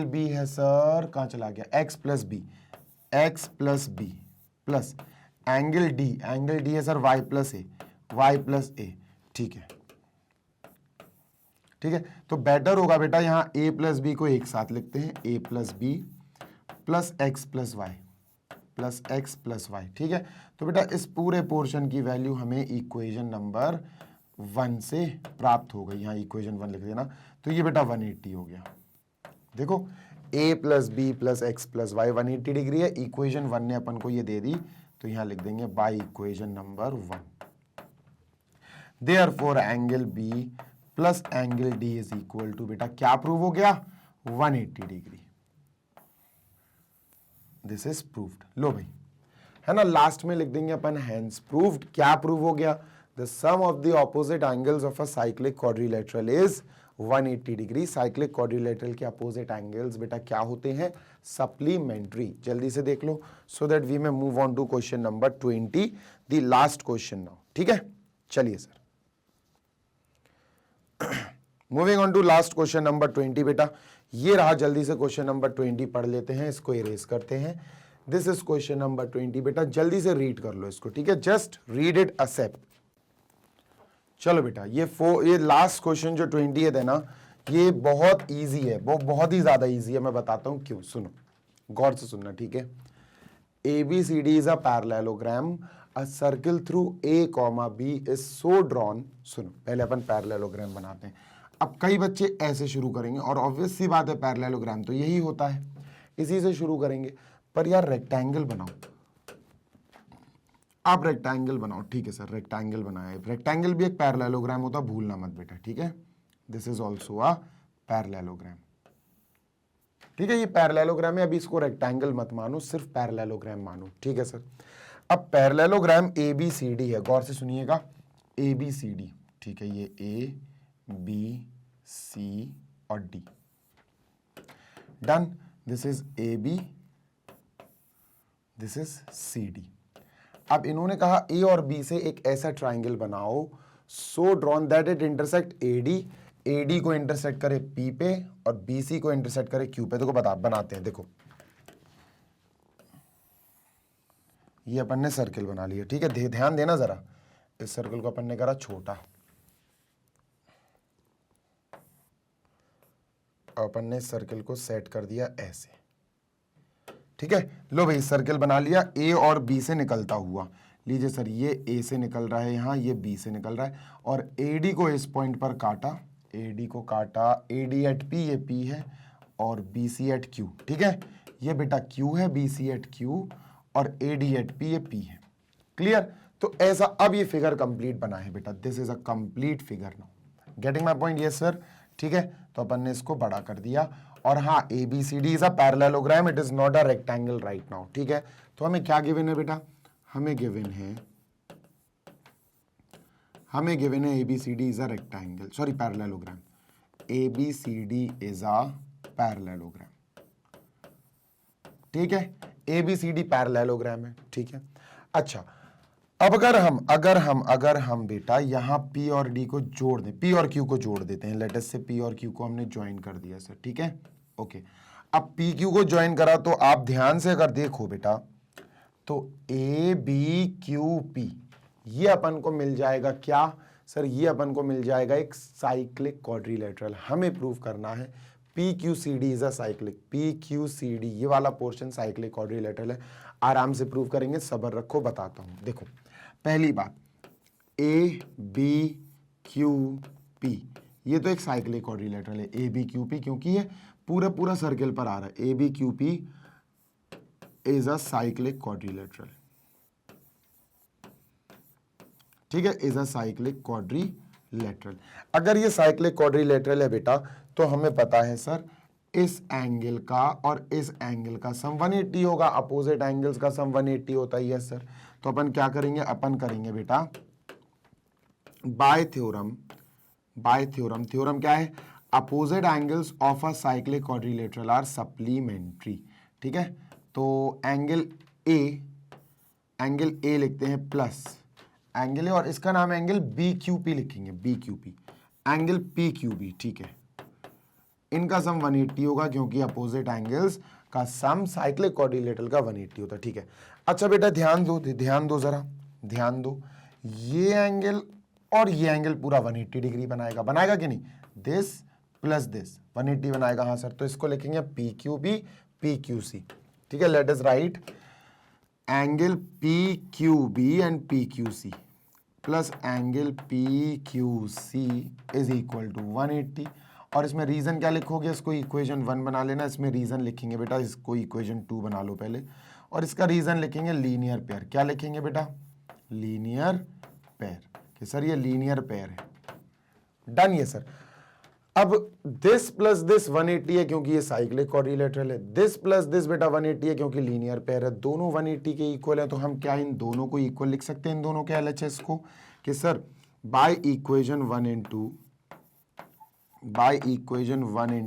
बी है सर, कहां चला गया? X plus B plus angle D है सर वाई प्लस ए, ठीक है, ठीक है। तो बेटर होगा बेटा यहां a प्लस बी को एक साथ लिखते हैं, a plus B plus x plus Y, ठीक है। तो बेटा इस पूरे पोर्शन की वैल्यू हमें इक्वेशन नंबर 1 से प्राप्त हो गई। यहाँ इक्वेशन 1 लिख देना, तो ये बेटा 180 हो गया। देखो a plus B plus x plus y 180 degree है, इक्वेशन 1 ने अपन को ये दे दी, तो यहाँ लिख देंगे by equation number 1। Therefore angle B plus angle D is equal to बेटा क्या प्रूव हो गया? 180 डिग्री। This is proved. लो भाई, है ना, लास्ट में लिख देंगे अपन हेंस प्रूव्ड। क्या प्रूव हो गया? The sum of the opposite angles of a cyclic quadrilateral is 180 degree. Cyclic quadrilateral के अपोजिट एंगल्स बेटा क्या होते हैं? सप्लीमेंट्री। जल्दी से देख लो so that we may move on to question number 20, the last question now, ठीक है। चलिए sir, moving on to last question number 20 बेटा, ये रहा। जल्दी से क्वेश्चन नंबर 20 पढ़ लेते हैं, इसको इरेज करते हैं। दिस इज क्वेश्चन नंबर 20 बेटा, जल्दी से रीड कर लो इसको, ठीक है। Just read it accept. चलो बेटा, ये लास्ट क्वेश्चन जो 20 है ना, ये बहुत इजी है, वो बहुत ही ज्यादा इजी है। मैं बताता हूं क्यों, सुनो, गौर से सुनना, ठीक है। ABCD is a parallelogram, a circle through A, B is so drawn. सुनो, पहले अपन पैरेललोग्राम बनाते हैं। अब कई बच्चे ऐसे शुरू करेंगे, और ऑब्वियस सी बात है पैरेललोग्राम तो यही होता है, इसी से शुरू करेंगे। पर यार रेक्टेंगल बनाओ, आप रेक्टेंगल बनाओ, ठीक है सर, रेक्टेंगल बनाया। रेक्टेंगल भी एक पैरेललोग्राम होता, भूलना मत बेटा, ठीक है। This is also a parallelogram, ठीक है। ये पैरेललोग्राम है, अभी इसको रेक्टेंगल मत मानो, सिर्फ पैरेललोग्राम मानो, ठीक है सर। अब पैरेललोग्राम ABCD है, गौर से सुनिएगा, ABCD, ठीक है। ये A, B, C और D, done. This is AB, this is CD। अब इन्होंने कहा A और B से एक ऐसा ट्राइंगल बनाओ, so drawn that it intersect AD को इंटरसेक्ट करे P पे और BC को इंटरसेक्ट करे Q पे। देखो बनाते हैं। देखो ये अपन ने सर्किल बना लिया, ठीक है। ध्यान देना जरा, इस सर्किल को अपन ने करा छोटा, अपन ने सर्किल को सेट कर दिया ऐसे, ठीक है। लो भाई, सर्किल बना लिया A और B से निकलता हुआ। लीजिए सर, ये A से निकल रहा है यहाँ, ये B से निकल रहा है, और AD को इस पॉइंट पर काटा, AD को काटा, AD एट P, ये P है, और BC एट Q, ठीक है। ये बेटा Q है, BC एट Q, और AD एट P, ये P है। क्लियर? तो ऐसा अब ये फिगर कंप्लीट बना है बेटा, this is a complete figure now. Getting my point? Yes sir, ठीक है। तो अपन ने इसको बड़ा कर दिया, और हाँ, ABCD is a parallelogram, it is not a rectangle right now, ठीक है। तो हमें क्या गिवन है बेटा? हमें गिवन है ABCD is a rectangle, sorry parallelogram. ABCD is a parallelogram, ठीक है। ABCD पैरेललोग्राम है, ठीक है। अच्छा, अब अगर हम बेटा यहाँ P और D को जोड़ दें, P और Q को जोड़ देते हैं। लेट अस से P और Q को हमने ज्वाइन कर दिया सर, ठीक है, ओके। अब PQ को ज्वाइन करा, तो आप ध्यान से अगर देखो बेटा, तो ABQP ये अपन को मिल जाएगा क्या सर? ये अपन को मिल जाएगा एक साइक्लिक क्वाड्रिलेटरल। हमें प्रूव करना है PQCD is a cyclic, PQCD ये वाला पोर्शन साइक्लिक क्वाड्रिलेटरल है। आराम से प्रूव करेंगे, सब्र रखो, बताता हूं। देखो पहली बात, ABQP ये तो एक साइक्लिक क्वाड्रिलेटरल है, ABQP, क्योंकि ये पूरा सर्किल पर आ रहा है। ABQP is a cyclic quadrilateral, ठीक है, इज अ साइक्लिक क्वाड्रिलेटरल। अगर ये साइक्लिक क्वाड्रिलेटरल है बेटा, तो हमें पता है सर इस एंगल का और इस एंगल का सम 180 होगा, अपोजिट एंगल्स का सम 180 होता है। Yes sir. तो अपन क्या करेंगे, अपन करेंगे बेटा by theorem. By theorem, theorem क्या है, opposite angles of a cyclic quadrilateral are supplementary, ठीक है। तो एंगल ए लिखते हैं प्लस एंगल ए, और इसका नाम एंगल BQP लिखेंगे, BQP एंगल PQB, ठीक है। इनका सम 180 होगा क्योंकि अपोजिट एंगल्स का सम साइक्लिक क्वाड्रिलेटरल का 180 होता है, ठीक है। अच्छा बेटा ध्यान दो जरा ध्यान दो, ये एंगल और ये एंगल पूरा 180 डिग्री बनाएगा कि नहीं, दिस प्लस दिस 180 बनाएगा, हाँ सर। तो इसको लिखेंगे PQB PQC, ठीक है। Let us write angle PQB and PQC plus angle PQC is equal to 180। और इसमें रीजन क्या लिखोगे, इसको इक्वेशन 1 बना लेना, इसमें रीजन लिखेंगे बेटा, इसको इक्वेशन 2 बना लो पहले, और इसका रीजन लिखेंगे लीनियर पेयर। क्या लिखेंगे बेटा, लीनियर पेयर, कि सर ये लीनियर पेयर है। डन ये सर। अब दिस प्लस दिस 180 है क्योंकि ये साइक्लिक क्वाड्रिलेटरल है, दिस प्लस दिस बेटा 180 है क्योंकि लीनियर पेयर है, दोनों 180 के इक्वल है। तो हम क्या इन दोनों को इक्वल लिख सकते हैं, इन दोनों के LHS को, कि sir by equation 1 and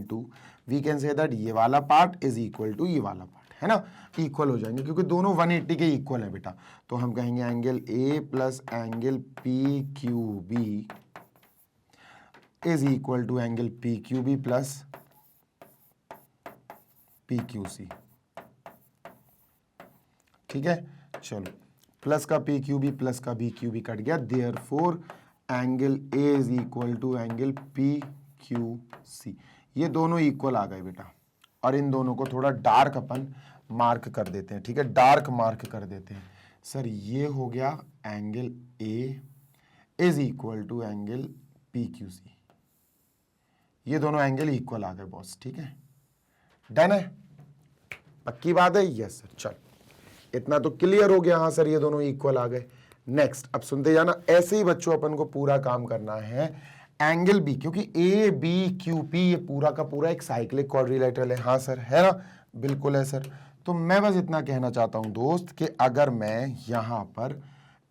2 we can say that ये वाला पार्ट इज इक्वल टू ये वाला पार्ट, है ना, इक्वल हो जाएंगे क्योंकि दोनों 180 के इक्वल है बेटा। तो हम कहेंगे angle A plus angle PQB is equal to angle PQB plus PQC, ठीक है। चलो प्लस का PQB प्लस का BQB कट गया, therefore angle A is equal to angle PQC। ये दोनों इक्वल आ गए बेटा, और इन दोनों को थोड़ा डार्क अपन मार्क कर देते हैं, ठीक है, डार्क मार्क कर देते हैं। सर ये हो गया angle A is equal to angle PQC, ये दोनों एंगल इक्वल आ गए बॉस, ठीक है। डन है, पक्की बात है, यस सर। चल इतना तो क्लियर हो गया, हाँ सर ये दोनों इक्वल आ गए। नेक्स्ट अब सुनते जाना, ऐसे ही बच्चों अपन को पूरा काम करना है एंगल B, क्योंकि ABQP ये पूरा का पूरा एक साइक्लिक क्वाड्रिलेटरल है, हाँ सर, है ना, बिल्कुल है सर। तो मैं बस इतना कहना चाहता हूं दोस्त कि अगर मैं यहां पर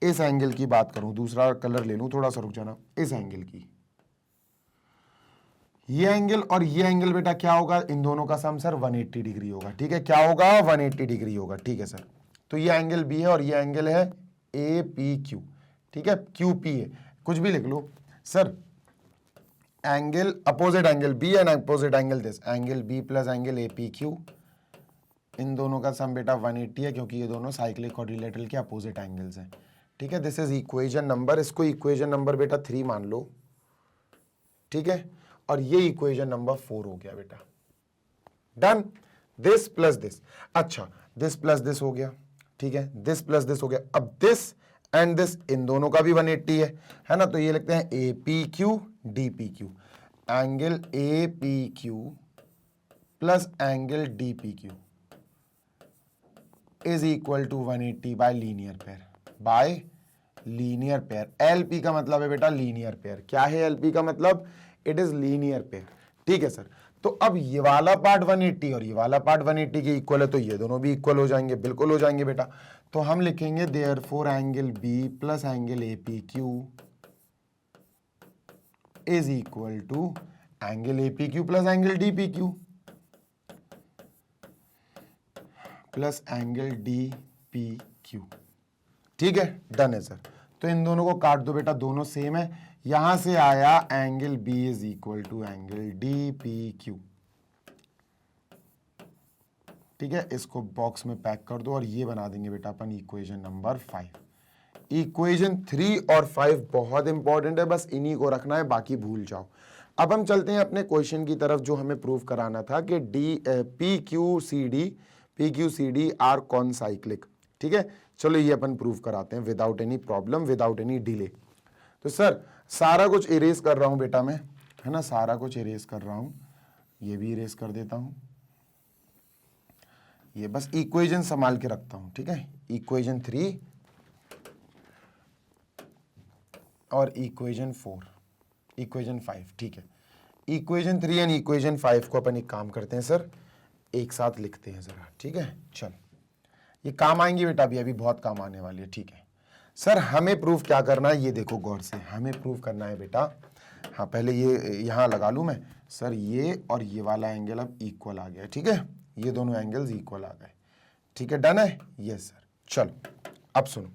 इस एंगल की बात करूं, दूसरा कलर ले लूं, थोड़ा सा रुक जाना, इस एंगल की, ये एंगल और ये एंगल बेटा क्या होगा, इन दोनों का सम सर 180 डिग्री होगा, ठीक है। क्या होगा, 180 डिग्री होगा, ठीक है सर। तो ये एंगल B है और ये एंगल है APQ, ठीक है, QP है, कुछ भी लिख लो sir. Angle opposite angle B and opposite angle this, angle B plus angle APQ, इन दोनों का सम बेटा 180 है क्योंकि ये दोनों साइक्लिक क्वाड्रिलेटरल के अपोजिट एंगल्स हैं, ठीक है। दिस इज इक्वेशन नंबर, इसको इक्वेशन नंबर बेटा 3 मान लो, ठीक है। और ये इक्वेशन नंबर 4 हो गया बेटा। डन, दिस प्लस दिस, अच्छा दिस प्लस दिस हो गया, ठीक है, दिस प्लस दिस हो गया। अब दिस एंड दिस इन दोनों का भी 180 है ना, तो ये लिखते हैं APQ DPQ, angle APQ plus angle DPQ is equal to 180 by linear pair, by linear pair. LP का मतलब है बेटा लीनियर पेयर। क्या है LP का मतलब, इट इज लीनियर पेयर, ठीक है सर। तो अब ये वाला पार्ट 180 और ये वाला पार्ट 180 के इक्वल है, तो ये दोनों भी इक्वल हो जाएंगे, बिल्कुल हो जाएंगे बेटा। तो हम लिखेंगे therefore angle B plus angle APQ is equal to angle APQ plus angle DPQ plus angle DPQ, ठीक है। डन है सर। तो इन दोनों को काट दो बेटा, दोनों सेम है। यहां से आया angle B is equal to angle DPQ, ठीक है। इसको बॉक्स में पैक कर दो और ये बना देंगे बेटा अपन इक्वेशन नंबर 5। इक्वेशन 3 और 5 बहुत इंपॉर्टेंट है, बस इन्हीं को रखना है, बाकी भूल जाओ। अब हम चलते हैं अपने क्वेश्चन की तरफ जो हमें प्रूव कराना था कि PQCD आर कॉन साइक्लिक। ठीक है, चलो ये अपन प्रूव कराते हैं without any problem, without any delay. तो सर सारा कुछ इरेज कर रहा हूं बेटा मैं, है ना, सारा कुछ इरेज कर रहा हूं, ये भी इरेज कर देता हूं, ये बस इक्वेशन संभाल के रखता हूं। ठीक है, इक्वेशन 3 और इक्वेशन 4, इक्वेशन 5। ठीक है, इक्वेशन 3 एंड इक्वेशन 5 को अपन एक काम करते हैं सर, एक साथ लिखते हैं जरा। ठीक है, चल ये काम आएंगी बेटा, अभी बहुत काम आने वाली है। ठीक है सर, हमें प्रूफ क्या करना है, ये देखो गौर से, हमें प्रूफ करना है बेटा। हाँ, पहले ये यहाँ लगा लूँ मैं सर, ये और ये वाला एंगल अब इक्वल आ गया। ठीक है, ये दोनों एंगल्स इक्वल आ गए। ठीक है, डन है, यस सर। चलो अब सुनो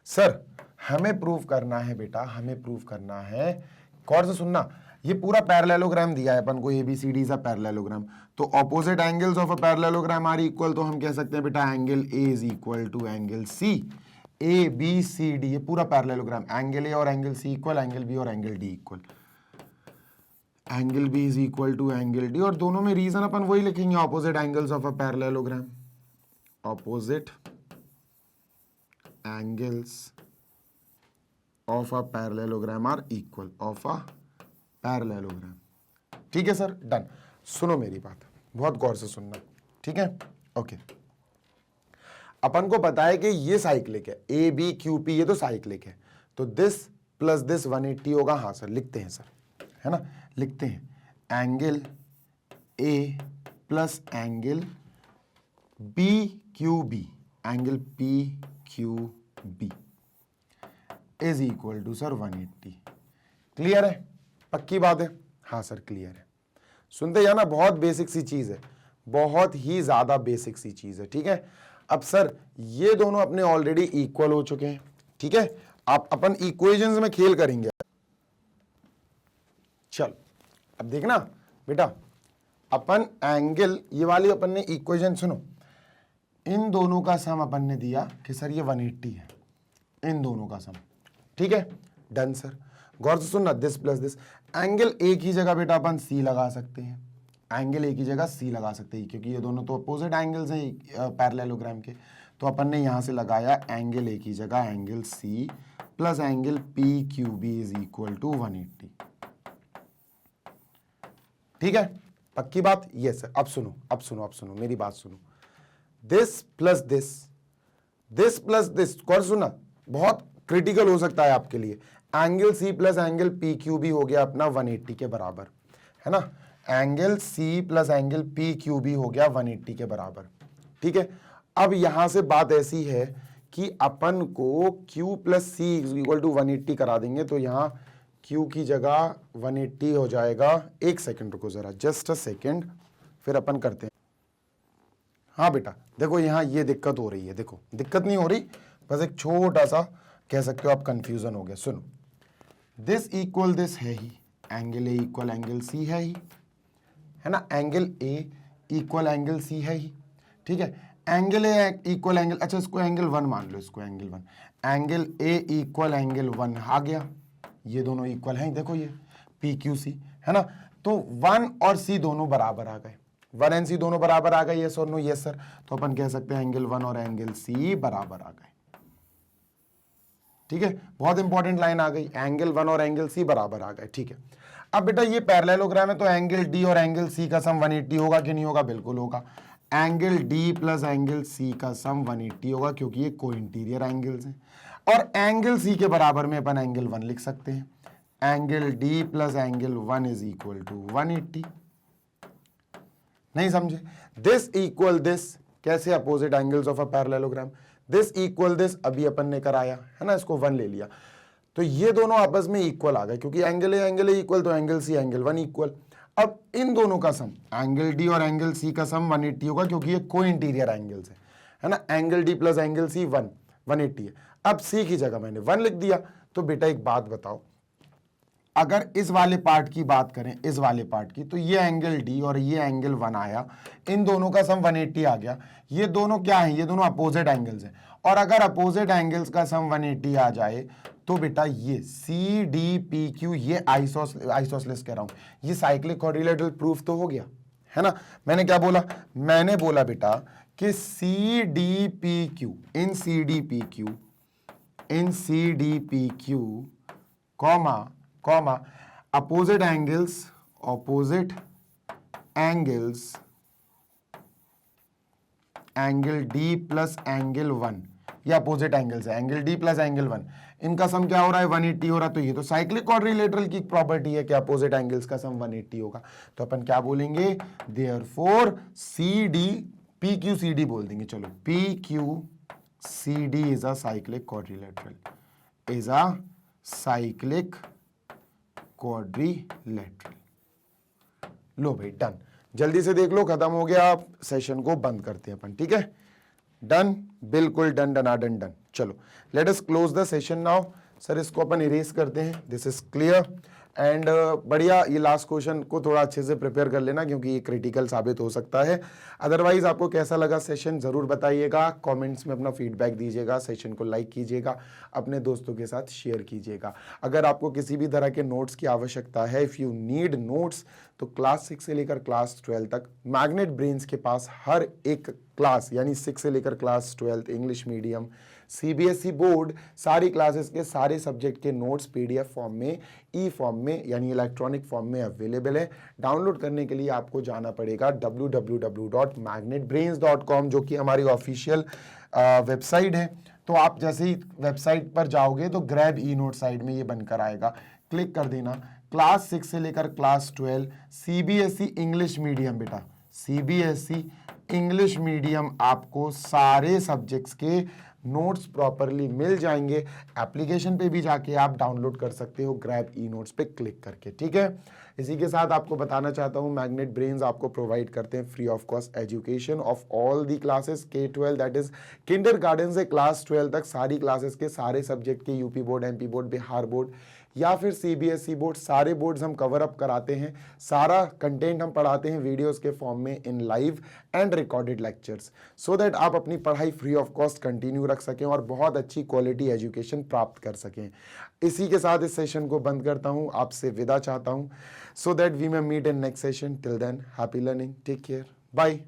सर, हमें प्रूफ करना है बेटा, हमें प्रूफ करना है, गौर से सुनना, ये पूरा पैरेललोग्राम दिया है अपन को, ABCD इज अ पैरेललोग्राम। तो opposite angles of a parallelogram are equal, तो हम कह सकते हैं बेटा angle A is equal to angle C। ABCD ये पूरा पैरेललोग्राम, एंगल A और angle C equal, angle B और angle D equal, angle B is equal to angle D, और दोनों में रीजन अपन वही लिखेंगे, opposite angles of a parallelogram, opposite angles of a parallelogram are equal, of a parallelogram. ठीक है sir, done. सुनो मेरी बात, बहुत गौर से सुनना। ठीक है, ओके, अपन को पता है कि ये साइक्लिक है, ABQP ये तो साइक्लिक है, तो दिस प्लस दिस 180 होगा। हाँ सर, लिखते हैं सर, है ना, लिखते हैं angle A plus angle BQB, angle PQB is equal to sir 180। Clear है, पक्की बात है? हाँ सर क्लियर है। सुनते जाना, बहुत बेसिक सी चीज है, बहुत ही ज्यादा बेसिक सी चीज है। ठीक है, अब सर ये दोनों अपने ऑलरेडी इक्वल हो चुके हैं। ठीक है, आप अपन इक्वेशंस में खेल करेंगे। चल अब देखना बेटा, अपन एंगल, ये वाली अपन ने इक्वेशन, सुनो, इन दोनों का सम अपन ने दिया कि सर ये 180 है, इन दोनों का सम। ठीक है, डन सर। गौर से सुनना, this plus this, angle A की जगह बेटा अपन C लगा सकते हैं, एंगल A की जगह C लगा सकते हैं, क्योंकि ये दोनों तो अपोजिट एंगल्स हैं पैरेललोग्राम के। तो अपन ने यहां से लगाया एंगल A की जगह angle C plus angle PQB is equal to 180। ठीक है, पक्की बात? Yes sir. अब सुनो, अब सुनो, अब सुनो मेरी बात सुनो, this plus this, this plus this, गौर सुनना, बहुत क्रिटिकल हो सकता है आपके लिए। Angle C plus angle PQB हो गया अपना 180 के बराबर, है ना, angle C plus angle PQB हो गया 180 के बराबर। ठीक है, अब यहां से बात ऐसी है कि अपन को Q plus C equal to 180 करा देंगे, तो यहाँ Q की जगह 180 हो जाएगा। एक सेकंड रुको जरा, जस्ट अ सेकंड, फिर अपन करते हैं। हाँ बेटा देखो, यहाँ ये दिक्कत हो रही है, देखो दिक्कत नहीं हो रही, बस एक छोटा सा कह सकते हो आप कंफ्यूजन हो गया। सुनो, दिस इक्वल दिस है ही, angle A equal angle C है ही, है ना, angle A equal angle C है ही। ठीक है, एंगल A इक्वल एंगल, अच्छा इसको एंगल 1 मान लो, इसको angle 1, angle A equal angle 1 आ गया, ये दोनों इक्वल हैं, देखो ये PQC, है ना, तो 1 और C दोनों बराबर आ गए, 1 एंड C दोनों बराबर आ गए, यस और नो? Yes sir. तो अपन कह सकते हैं एंगल 1 और एंगल C बराबर आ गए। ठीक है, बहुत इंपॉर्टेंट लाइन आ गई, एंगल 1 और एंगल C बराबर आ गए। ठीक है, अब बेटा ये पैरेललोग्राम है, तो एंगल D और एंगल C का सम 180 होगा कि नहीं होगा? बिल्कुल होगा। Angle D plus angle C का सम 180 होगा, क्योंकि ये को इंटीरियर एंगल्स हैं। और एंगल C के बराबर में अपन एंगल 1 लिख सकते हैं, angle D plus angle 1 is equal to 180। नहीं समझे? दिस इक्वल दिस, कैसे? Opposite angles of a parallelogram, this equal this अभी अपन ने कराया है ना, इसको 1 ले लिया, तो ये दोनों आपस में इक्वल आ गए, क्योंकि एंगल ए इक्वल, तो एंगल C एंगल 1 इक्वल। अब इन दोनों का सम, एंगल D और एंगल C का सम 180 होगा, क्योंकि ये को इंटीरियर एंगल्स है ना, angle D plus angle C 180 है। अब C की जगह मैंने 1 लिख दिया। तो बेटा एक बात बताओ, अगर इस वाले पार्ट की बात करें, इस वाले पार्ट की, तो ये एंगल डी और ये एंगल 1 आया, इन दोनों का सम 180 आ गया। ये दोनों क्या हैं? ये दोनों अपोजिट एंगल्स हैं। और अगर अपोजिट एंगल्स का सम 180 आ जाए तो बेटा ये सी डी पी क्यू, ये आइसोसेलेस कह रहा हूं, ये साइक्लिक क्वाड्रिलेटरल प्रूफ तो हो गया, है ना। मैंने क्या बोला? मैंने बोला बेटा कि C D P Q, in C D P Q, in C D P Q comma comma opposite angles angle D plus angle 1, ये अपोजिट एंगल्स है, एंगल D प्लस एंगल 1, इनका सम क्या हो रहा है? 180 हो रहा है। तो ये तो साइक्लिक क्वाड्रिलेटरल की प्रॉपर्टी है कि अपोजिट एंगल्स का सम 180 होगा। तो अपन क्या बोलेंगे? देयरफॉर CD PQCD बोल देंगे। चलो, PQCD is a cyclic quadrilateral, is a cyclic quadrilateral. लो भाई, डन। जल्दी से देख लो, खत्म हो गया। आप सेशन को बंद करते हैं अपन, ठीक है? डन, बिल्कुल डन, डनाडन डन। चलो, let us close the session now. Sir इसको अपन इरेज करते हैं, दिस इज क्लियर। एंड बढ़िया, ये लास्ट क्वेश्चन को थोड़ा अच्छे से प्रिपेयर कर लेना क्योंकि ये क्रिटिकल साबित हो सकता है। अदरवाइज आपको कैसा लगा सेशन जरूर बताइएगा, कमेंट्स में अपना फीडबैक दीजिएगा, सेशन को लाइक कीजिएगा, अपने दोस्तों के साथ शेयर कीजिएगा। अगर आपको किसी भी तरह के नोट्स की आवश्यकता है, इफ़ यू नीड नोट्स, तो क्लास 6 से लेकर क्लास 12 तक मैग्नेट ब्रेन्स के पास हर एक क्लास, यानी 6 से लेकर class 12 English medium, CBSE board, सारी क्लासेस के सारे सब्जेक्ट के नोट्स पीडीएफ फॉर्म में, ई फॉर्म में, यानी इलेक्ट्रॉनिक फॉर्म में अवेलेबल है। डाउनलोड करने के लिए आपको जाना पड़ेगा www.magnetbrains.com, जो कि हमारी ऑफिशियल वेबसाइट है। तो आप जैसे ही वेबसाइट पर जाओगे तो ग्रैब ई नोट साइड में ये बनकर आएगा, क्लिक कर देना। क्लास 6 से लेकर क्लास 12 सीबीएसई इंग्लिश मीडियम, बेटा सीबीएसई इंग्लिश मीडियम, आपको सारे सब्जेक्ट्स के नोट्स प्रॉपरली मिल जाएंगे। एप्लीकेशन पे भी जाके आप डाउनलोड कर सकते हो ग्रैब ई नोट्स पे क्लिक करके, ठीक है? इसी के साथ आपको बताना चाहता हूँ, मैग्नेट ब्रेन्स आपको प्रोवाइड करते हैं free of cost education of all the classes K-12, that is kindergarten से क्लास 12 तक सारी क्लासेस के सारे सब्जेक्ट के, UP board, MP board, Bihar board या फिर सीबीएसई बोर्ड, सारे बोर्ड्स हम कवर अप कराते हैं। सारा कंटेंट हम पढ़ाते हैं वीडियोस के फॉर्म में इन live and recorded lectures, so that आप अपनी पढ़ाई फ्री ऑफ कॉस्ट कंटिन्यू रख सकें और बहुत अच्छी क्वालिटी एजुकेशन प्राप्त कर सकें। इसी के साथ इस सेशन को बंद करता हूं, आपसे विदा चाहता हूं, so that we may meet in next session. Till then, happy learning, take care, bye.